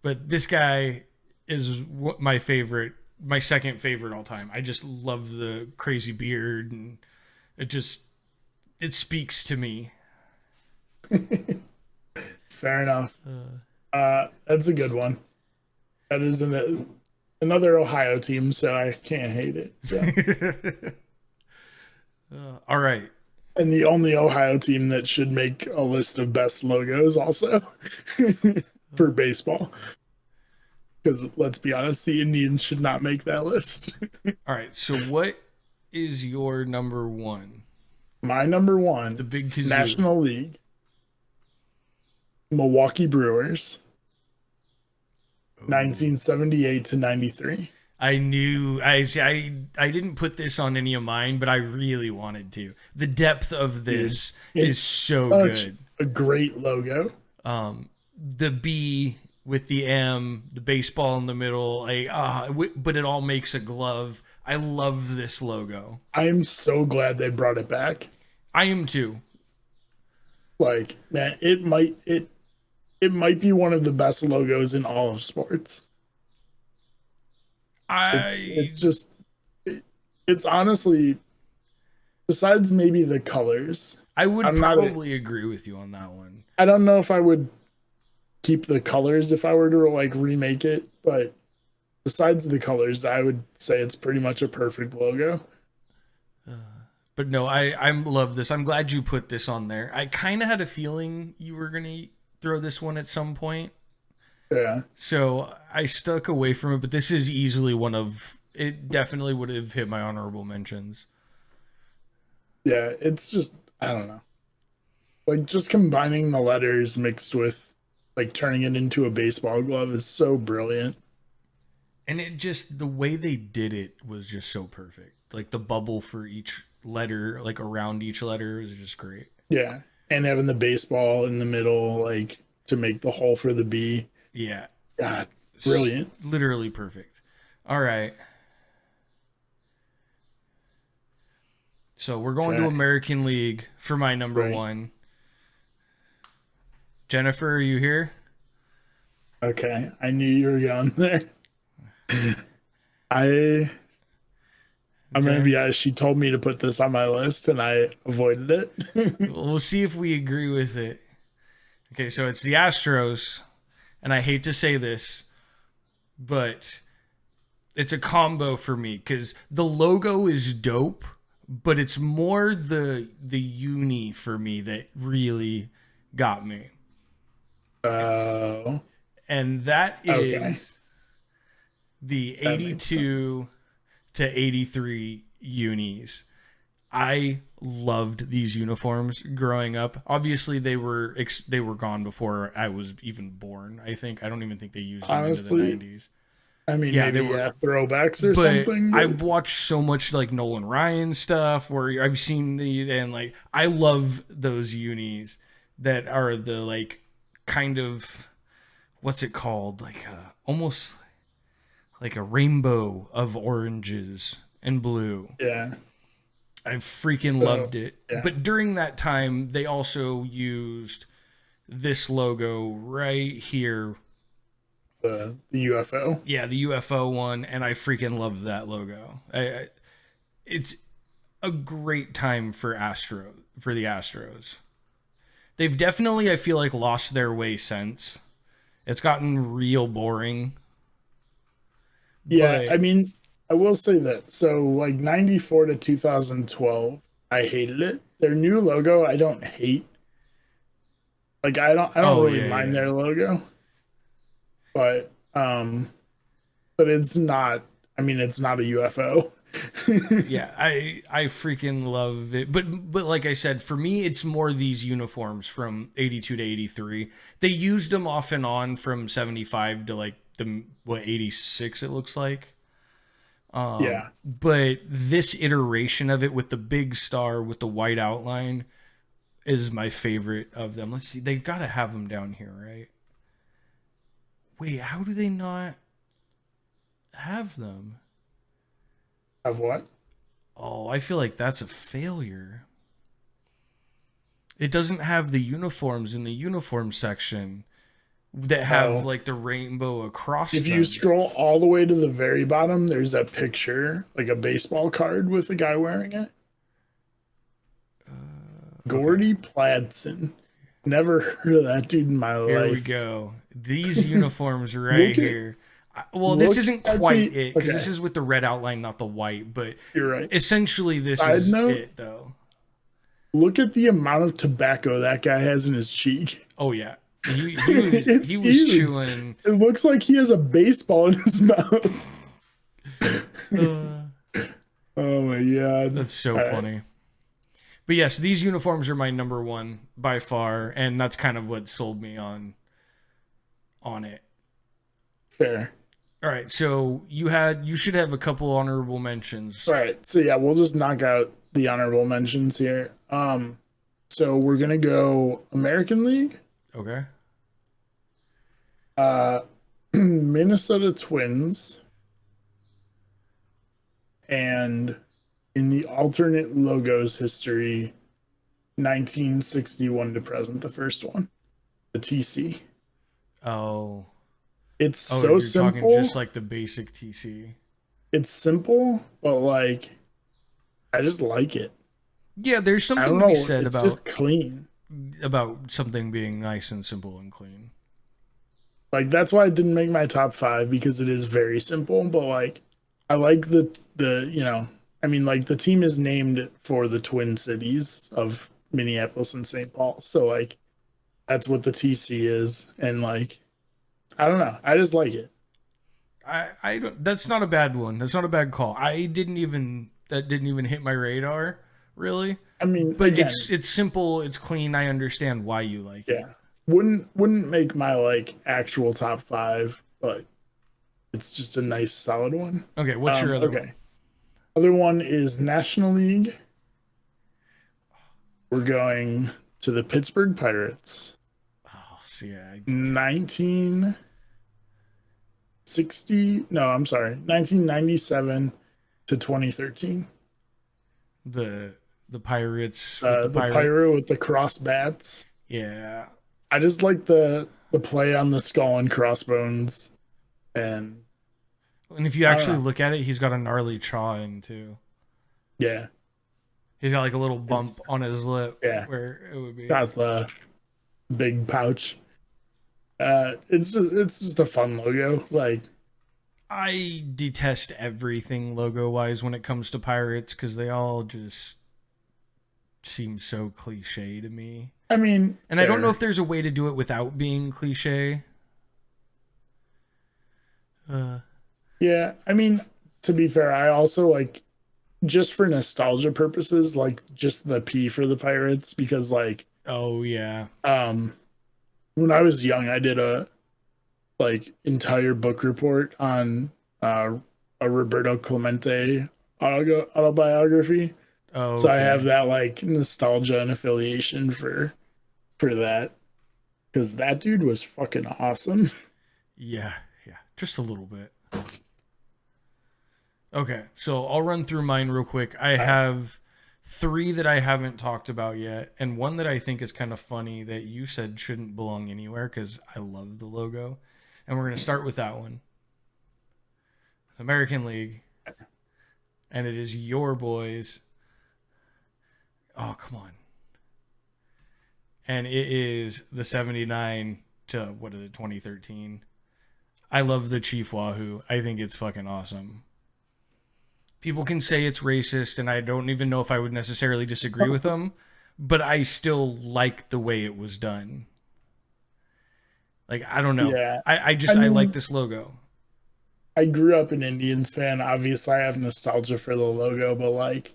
But this guy is my favorite, my second favorite all time. I just love the crazy beard, and it speaks to me. Fair enough. That's a good one. That is another Ohio team, so I can't hate it. So. All right. And the only Ohio team that should make a list of best logos also for baseball. Because let's be honest, the Indians should not make that list. All right. So what is your number 1? My number 1, the big kazoo. National League, Milwaukee Brewers, 1978 to 93. I knew I didn't put this on any of mine, but I really wanted to. The depth of this is so good. A great logo. The B with the M, the baseball in the middle, but it all makes a glove. I love this logo. I'm so glad they brought it back. I am too. Like, man, it might be one of the best logos in all of sports. It's honestly, besides maybe the colors, I would probably agree with you on that one. I don't know if I would keep the colors if I were to like remake it, but besides the colors, I would say it's pretty much a perfect logo. But no, I love this. I'm glad you put this on there. I kind of had a feeling you were going to throw this one at some point. Yeah. So I stuck away from it, but this is easily it definitely would have hit my honorable mentions. Yeah, it's just, I don't know. Like, just combining the letters mixed with, like, turning it into a baseball glove is so brilliant. And the way they did it was just so perfect. Like, the bubble for each letter, like, around each letter is just great. Yeah. And having the baseball in the middle, like, to make the hole for the B. Yeah. God, brilliant. Literally perfect. All right. So we're going to American League for my number 1. Jennifer, are you here? Okay. I knew you were going there. I'm going to be honest. She told me to put this on my list, and I avoided it. We'll see if we agree with it. Okay, so it's the Astros. And I hate to say this, but it's a combo for me because the logo is dope, but it's more the uni for me that really got me. Oh. And that is the 82 to 83 unis. I loved these uniforms growing up. Obviously, they were gone before I was even born. I don't even think they used them into the 90s. I mean, yeah, maybe they were throwbacks or something. I've watched so much like Nolan Ryan stuff where I've seen these, and like I love those unis that are the like kind of, what's it called? Like almost like a rainbow of oranges and blue. Yeah. I freaking loved it. Yeah. But during that time, they also used this logo right here. The UFO? Yeah, the UFO one, and I freaking love that logo. It's a great time for the Astros. They've definitely, I feel like, lost their way since. It's gotten real boring. Yeah, I mean, I will say that. So like 94 to 2012, I hated it. Their new logo, I don't hate. Like I don't really mind their logo. But it's not, I mean, it's not a UFO. Yeah, I freaking love it. But like I said, for me it's more these uniforms from 82 to 83. They used them off and on from 75 to like the 86 it looks like. Yeah. But this iteration of it with the big star with the white outline is my favorite of them. Let's see. They've got to have them down here, right? Wait, how do they not have them? Have what? Oh, I feel like that's a failure. It doesn't have the uniforms in the uniform section that have like the rainbow across if them. you scroll all the way to the very bottom, there's a picture, like a baseball card with a guy wearing it. Gordy Pladson. Never heard of that dude in my life. Here we go. These uniforms right here. Well, this isn't quite it because this is with the red outline, not the white. But you're right. Essentially, this is it, though. Look at the amount of tobacco that guy has in his cheek. Oh yeah, he was chewing. It looks like he has a baseball in his mouth. Oh my god, that's so funny. Right. But yes, these uniforms are my number one by far, and that's kind of what sold me on it. Fair. All right, so you should have a couple honorable mentions. All right, so yeah, we'll just knock out the honorable mentions here. So we're gonna go American League. Okay. Minnesota Twins, and in the alternate logos history, 1961 to present, the first one, the TC. Oh. It's so simple. Talking just like the basic TC. It's simple, but like, I just like it. Yeah, there's something to be said about just clean. About something being nice and simple and clean. Like that's why it didn't make my top 5 because it is very simple. But like, I like the I mean, like the team is named for the Twin Cities of Minneapolis and St. Paul, so like, that's what the TC is, and like, I don't know, I just like it. I don't. That's not a bad one. That's not a bad call. That didn't even hit my radar. Really? I mean, but again, it's simple, it's clean. I understand why you like it. Yeah. Wouldn't make my like actual top 5, but it's just a nice solid one. Okay, what's your other one? Other one is National League. We're going to the Pittsburgh Pirates. Oh, see, 1997 to 2013. The Pirates. The pirate with the cross bats. Yeah. I just like the play on the skull and crossbones. And if you actually look at it, he's got a gnarly chaw in too. Yeah. He's got like a little bump on his lip. Yeah. Where it would be. Got the big pouch. It's just a fun logo. Like, I detest everything logo-wise when it comes to Pirates because they all just seem so cliche to me. I mean, and I don't know if there's a way to do it without being cliche. Yeah, I mean, to be fair, I also like, just for nostalgia purposes, like just the P for the Pirates, because like, oh yeah, when I was young, I did a like entire book report on a Roberto Clemente autobiography. Oh, okay. So I have that like nostalgia and affiliation for that, because that dude was fucking awesome. Yeah, just a little bit. Okay, so I'll run through mine real quick. I have 3 that I haven't talked about yet, and one that I think is kind of funny that you said shouldn't belong anywhere because I love the logo. And we're going to start with that one. American League. And it is your boys. Oh, come on. And it is the 79 to 2013. I love the Chief Wahoo. I think it's fucking awesome. People can say it's racist, and I don't even know if I would necessarily disagree with them, but I still like the way it was done. Like, I don't know. Yeah. I mean, like this logo. I grew up an Indians fan. Obviously, I have nostalgia for the logo, but like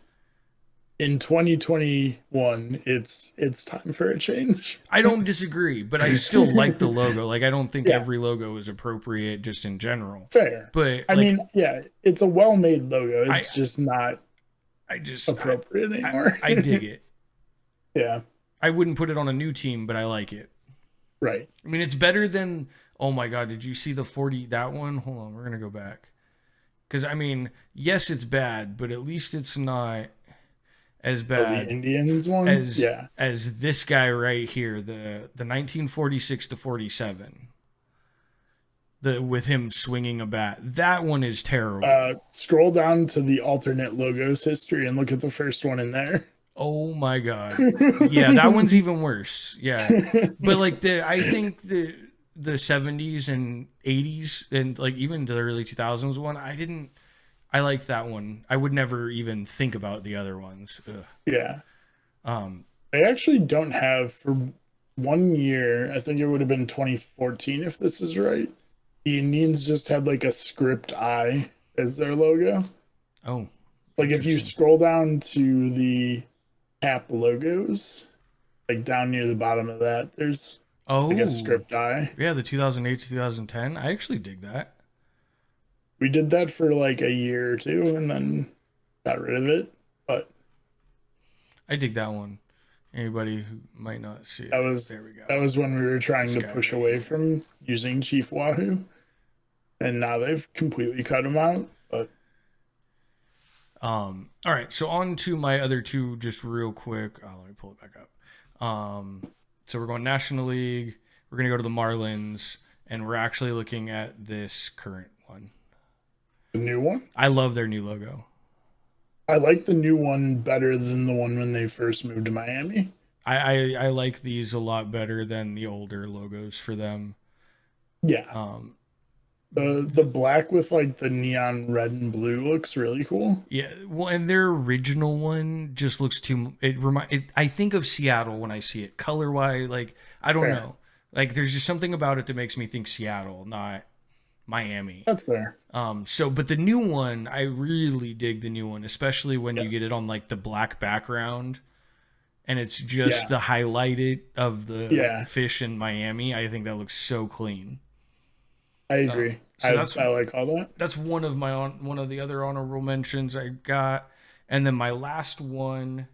in 2021, it's time for a change. I don't disagree, but I still like the logo. Like, I don't think every logo is appropriate just in general. Fair. But I mean, yeah, it's a well-made logo. It's just not appropriate anymore. I dig it. Yeah. I wouldn't put it on a new team, but I like it. Right. I mean, it's better than, oh my God, did you see the 40, that one? Hold on, we're going to go back. Because, I mean, yes, it's bad, but at least it's not as bad the Indians one? as this guy right here, the 1946 to 47. With him swinging a bat. That one is terrible. Scroll down to the alternate logos history and look at the first one in there. Oh my God. Yeah, that one's even worse. Yeah. But like I think the 70s and 80s and like even the early 2000s one, I liked that one. I would never even think about the other ones. Ugh. Yeah. I actually don't have, for 1 year, I think it would have been 2014 if this is right. The Indians just had like a script eye as their logo. Oh. Like if you scroll down to the app logos, like down near the bottom of that, there's like a script eye. Yeah, the 2008 to 2010. I actually dig that. We did that for like a year or two and then got rid of it. But I dig that one. Anybody who might not see it. There we go. That was when we were trying to push away from using Chief Wahoo. And now they've completely cut him out. But all right, so on to my other two just real quick. Oh, let me pull it back up. So we're going National League. We're going to go to the Marlins, and we're actually looking at this current one. The new one? I love their new logo. I like the new one better than the one when they first moved to Miami. I like these a lot better than the older logos for them. Yeah. The black with like the neon red and blue looks really cool. Yeah, well, and their original one just looks too. I think of Seattle when I see it color wise. Like I don't know. Like there's just something about it that makes me think Seattle, not Miami. That's fair. But the new one, I really dig the new one, especially when you get it on like the black background, and it's just the highlighted of the fish in Miami. I think that looks so clean. I agree. I like all that. That's one of the other honorable mentions I got, and then my last one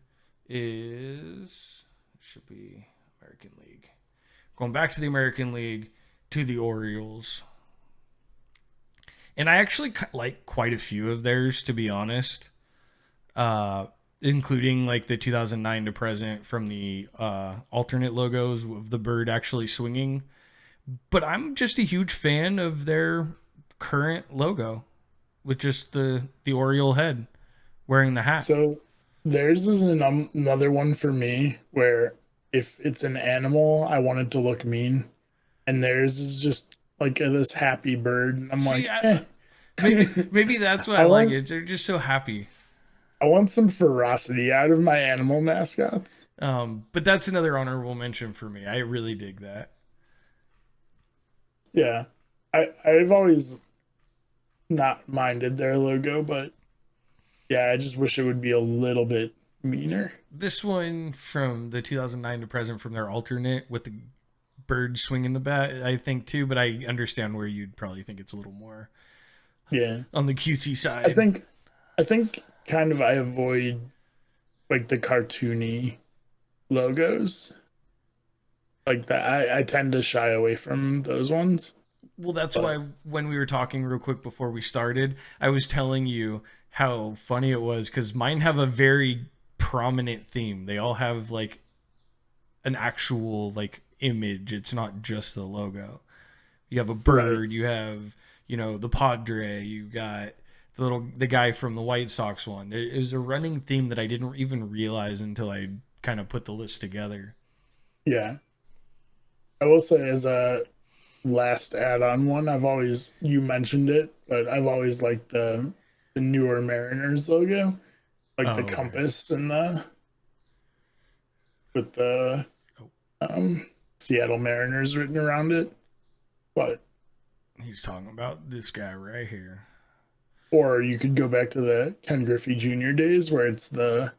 should be American League. Going back to the American League to the Orioles, and I actually like quite a few of theirs, to be honest, including like the 2009 to present from the alternate logos of the bird actually swinging. But I'm just a huge fan of their current logo with just the Oriole head wearing the hat. So theirs is another one for me where if it's an animal, I want it to look mean. And theirs is just like this happy bird. And I'm maybe that's why I like it. They're just so happy. I want some ferocity out of my animal mascots. But that's another honorable mention for me. I really dig that. Yeah, I've always not minded their logo, but yeah, I just wish it would be a little bit meaner. This one from the 2009 to present from their alternate with the bird swinging the bat, I think too, but I understand where you'd probably think it's a little more on the cutesy side. I think kind of I avoid like the cartoony logos. Like that, I tend to shy away from those ones. Well, that's why when we were talking real quick before we started, I was telling you how funny it was because mine have a very prominent theme. They all have like an actual like image. It's not just the logo. You have a bird. You have the Padre. You got the guy from the White Sox one. It was a running theme that I didn't even realize until I kind of put the list together. Yeah. I will say as a last add-on one, you mentioned it, but I've always liked the newer Mariners logo, like the Okay. compass and the with the Seattle Mariners written around it. But he's talking about this guy right here. Or you could go back to the Ken Griffey Jr. days where it's the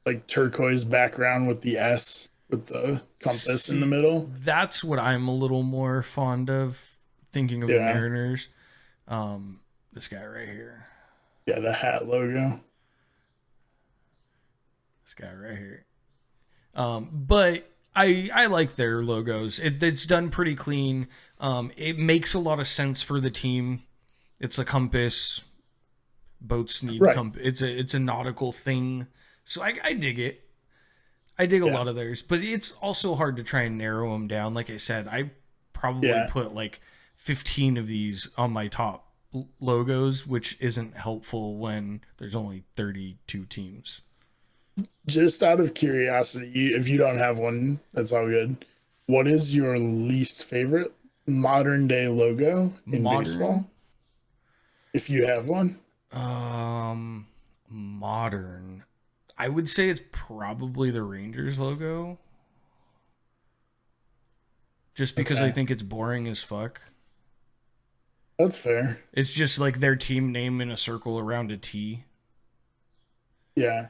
like turquoise background with the S with the compass in the middle. That's what I'm a little more fond of, thinking of the Mariners. This guy right here. Yeah, the hat logo. This guy right here. But I like their logos. It's done pretty clean. It makes a lot of sense for the team. It's a compass. Boats need compass. It's a nautical thing. So I dig it. I dig a lot of theirs, but it's also hard to try and narrow them down. Like I said, I probably put like 15 of these on my top logos, which isn't helpful when there's only 32 teams. Just out of curiosity, if you don't have one, that's all good. What is your least favorite modern day logo in baseball? If you have one. Modern. I would say it's probably the Rangers logo. Just because I think it's boring as fuck. That's fair. It's just like their team name in a circle around a T. Yeah.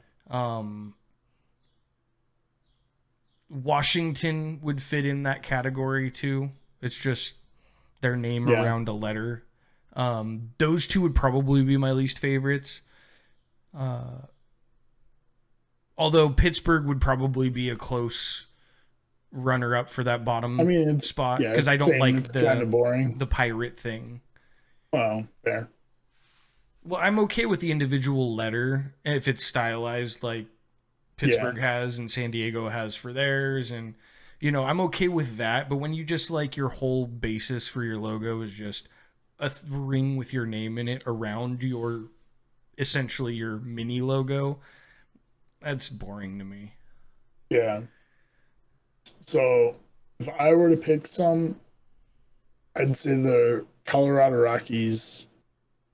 Washington would fit in that category too. It's just their name around a letter. Those two would probably be my least favorites. Although Pittsburgh would probably be a close runner-up for that bottom spot, because I don't like the pirate thing. Well, fair. Well, I'm okay with the individual letter if it's stylized like Pittsburgh has and San Diego has for theirs, and I'm okay with that. But when you just like your whole basis for your logo is just a ring with your name in it around your essentially your mini logo, that's boring to me. Yeah. So if I were to pick some, I'd say the Colorado Rockies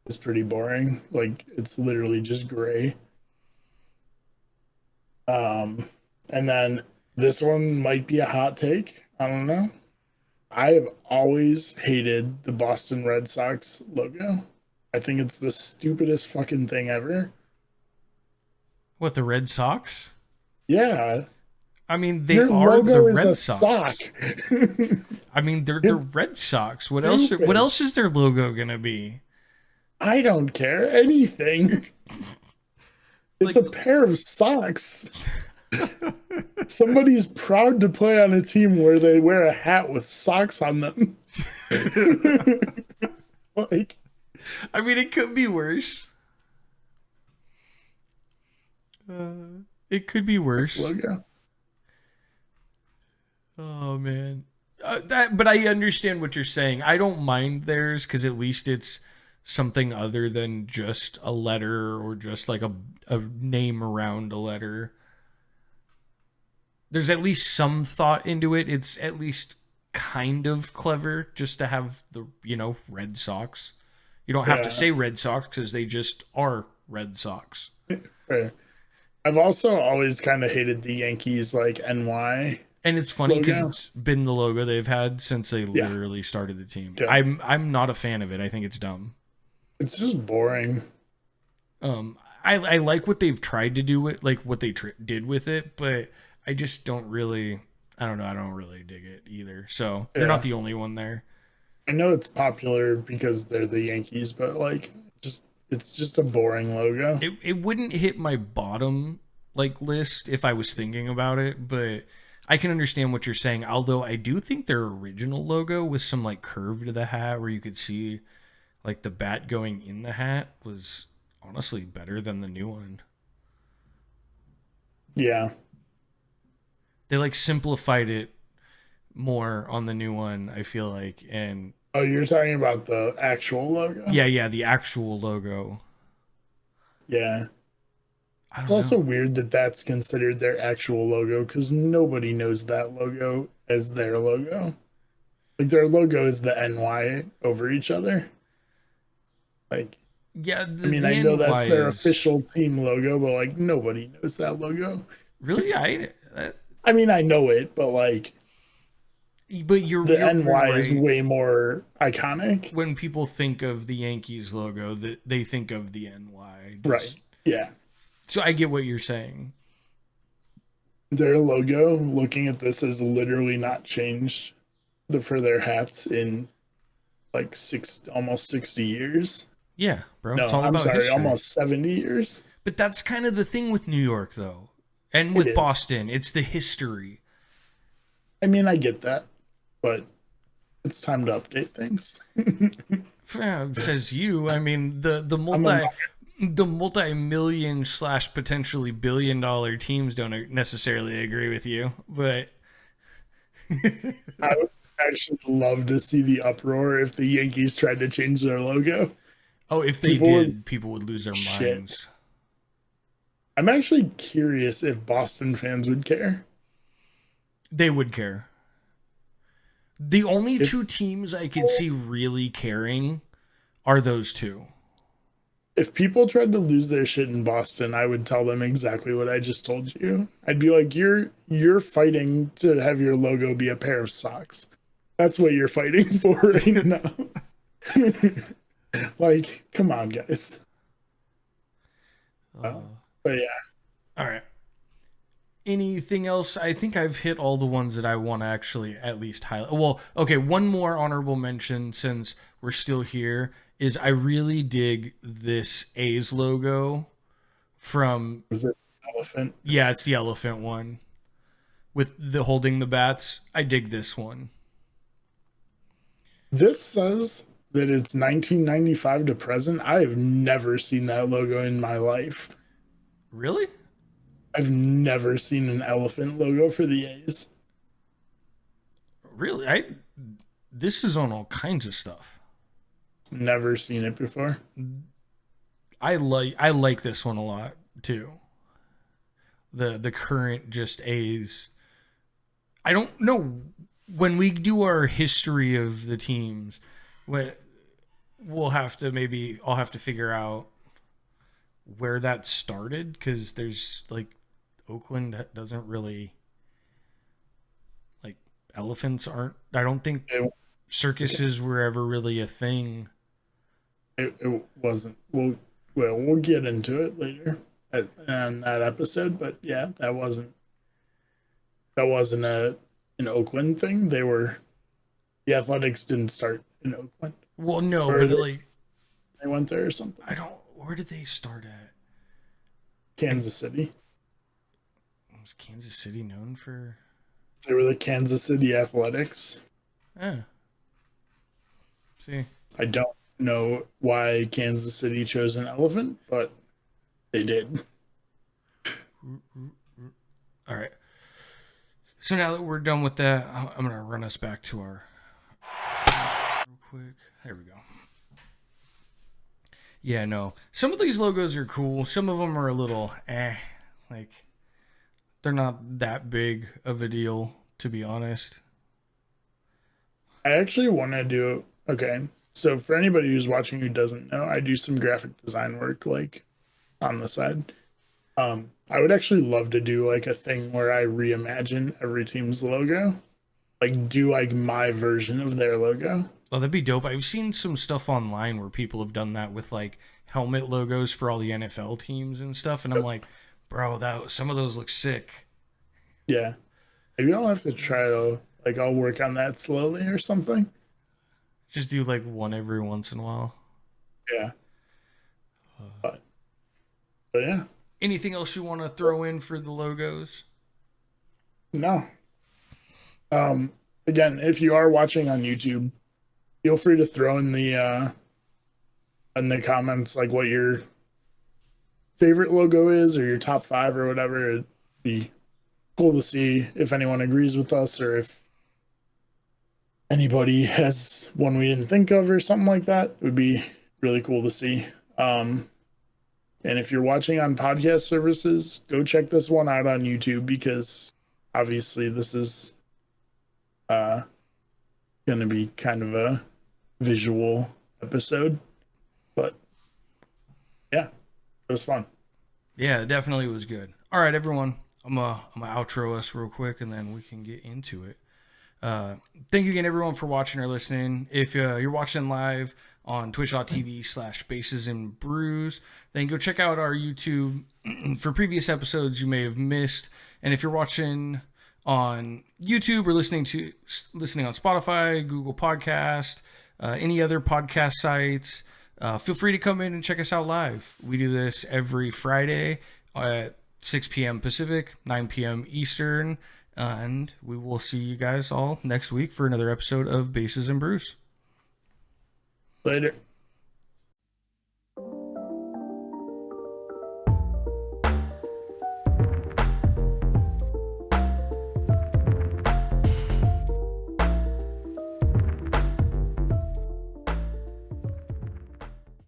is pretty boring. Like it's literally just gray. And then this one might be a hot take. I don't know. I have always hated the Boston Red Sox logo. I think it's the stupidest fucking thing ever. What, the Red Sox? Yeah. I mean, they are the Red Sox. I mean, they're the Red Sox. What else? What else is their logo gonna be? I don't care. Anything. It's a pair of socks. Somebody's proud to play on a team where they wear a hat with socks on them. Like, I mean, it could be worse. It could be worse. Logo. Oh man, but I understand what you're saying. I don't mind theirs because at least it's something other than just a letter or just like a name around a letter. There's at least some thought into it. It's at least kind of clever just to have the, Red Sox. You don't have to say Red Sox because they just are Red Sox. Right. I've also always kind of hated the Yankees like NY. And it's funny because it's been the logo they've had since they literally started the team. Yeah. I'm not a fan of it. I think it's dumb. It's just boring. I like what they've tried to do with, like what they did with it, but I just don't really. I don't know. I don't really dig it either. So you're not the only one there. I know it's popular because they're the Yankees, but like, it's just a boring logo. It wouldn't hit my bottom list if I was thinking about it, but I can understand what you're saying. Although I do think their original logo with some like curve to the hat where you could see like the bat going in the hat was honestly better than the new one. Yeah. They like simplified it more on the new one, I feel like. And oh, you're talking about the actual logo? Yeah, the actual logo. Yeah. It's also weird that that's considered their actual logo because nobody knows that logo as their logo. Like their logo is the NY over each other. Like, yeah, I mean, I know that's their official team logo, but like nobody knows that logo. Really, I mean, I know it, but like, but you're NY right. is way more iconic. When people think of the Yankees logo, that they think of the NY. Right. Yeah. So I get what you're saying. Their logo, looking at this, has literally not changed for their hats in like almost 60 years. Yeah, bro. No, I'm sorry, history. Almost 70 years. But that's kind of the thing with New York, though. And with Boston, it's the history. I mean, I get that, but it's time to update things. Says you. I mean, the multi-million / potentially billion-dollar teams don't necessarily agree with you, but I would actually love to see the uproar if the Yankees tried to change their logo. Oh, if they did, people would lose their minds. I'm actually curious if Boston fans would care. They would care. The only two teams I could see really caring are those two. If people tried to lose their shit in Boston, I would tell them exactly what I just told you. I'd be like, you're fighting to have your logo be a pair of socks. That's what you're fighting for right now. Like, come on, guys. But yeah. All right. Anything else? I think I've hit all the ones that I want to actually at least highlight. Well, okay, one more honorable mention since we're still here is I really dig this A's logo from... Was it elephant? Yeah, it's the elephant one with the holding the bats. I dig this one. This says that it's 1995 to present. I have never seen that logo in my life. Really? I've never seen an elephant logo for the A's. Really? This is on all kinds of stuff. Never seen it before. I like this one a lot too. The current just A's. I don't know when we do our history of the teams. I'll have to figure out where that started because there's like Oakland doesn't really like elephants aren't. I don't think circuses were ever really a thing. It wasn't. We'll get into it later on that episode, but yeah, that wasn't an Oakland thing. The Athletics didn't start in Oakland. Well, no, but they went there or something. Where did they start at? Kansas City. Was Kansas City known for? They were the Kansas City Athletics. See, I don't know why Kansas City chose an elephant, but they did. All right. So now that we're done with that, I'm going to run us back to our... Real quick. There we go. Yeah, no. Some of these logos are cool. Some of them are a little like they're not that big of a deal, to be honest. I actually want to do... Okay, so for anybody who's watching who doesn't know, I do some graphic design work, like, on the side. I would actually love to do, like, a thing where I reimagine every team's logo. Like, do, like, my version of their logo. Oh, that'd be dope. I've seen some stuff online where people have done that with, like, helmet logos for all the NFL teams and stuff, and I'm like, bro, some of those look sick. Yeah. Maybe I'll have to try to, like, I'll work on that slowly or something. Just do, like, one every once in a while. Yeah. But yeah. Anything else you want to throw in for the logos? No. Again, if you are watching on YouTube, feel free to throw in the comments like what your favorite logo is or your top 5 or whatever. It'd be cool to see if anyone agrees with us or if anybody has one we didn't think of or something like that. It would be really cool to see. And if you're watching on podcast services, go check this one out on YouTube because obviously this is going going to be kind of a visual episode, but yeah, it was fun. Yeah, it definitely was good. All right, everyone, I'm gonna outro us real quick, and then we can get into it. Thank you again, everyone, for watching or listening. If you're watching live on twitch.tv/Bases and Brews, then go check out our YouTube for previous episodes you may have missed. And if you're watching on YouTube or listening on Spotify, Google Podcast, any other podcast sites, feel free to come in and check us out live. We do this every Friday at 6 p.m. Pacific, 9 p.m. Eastern. And we will see you guys all next week for another episode of Bases and Brews. Later.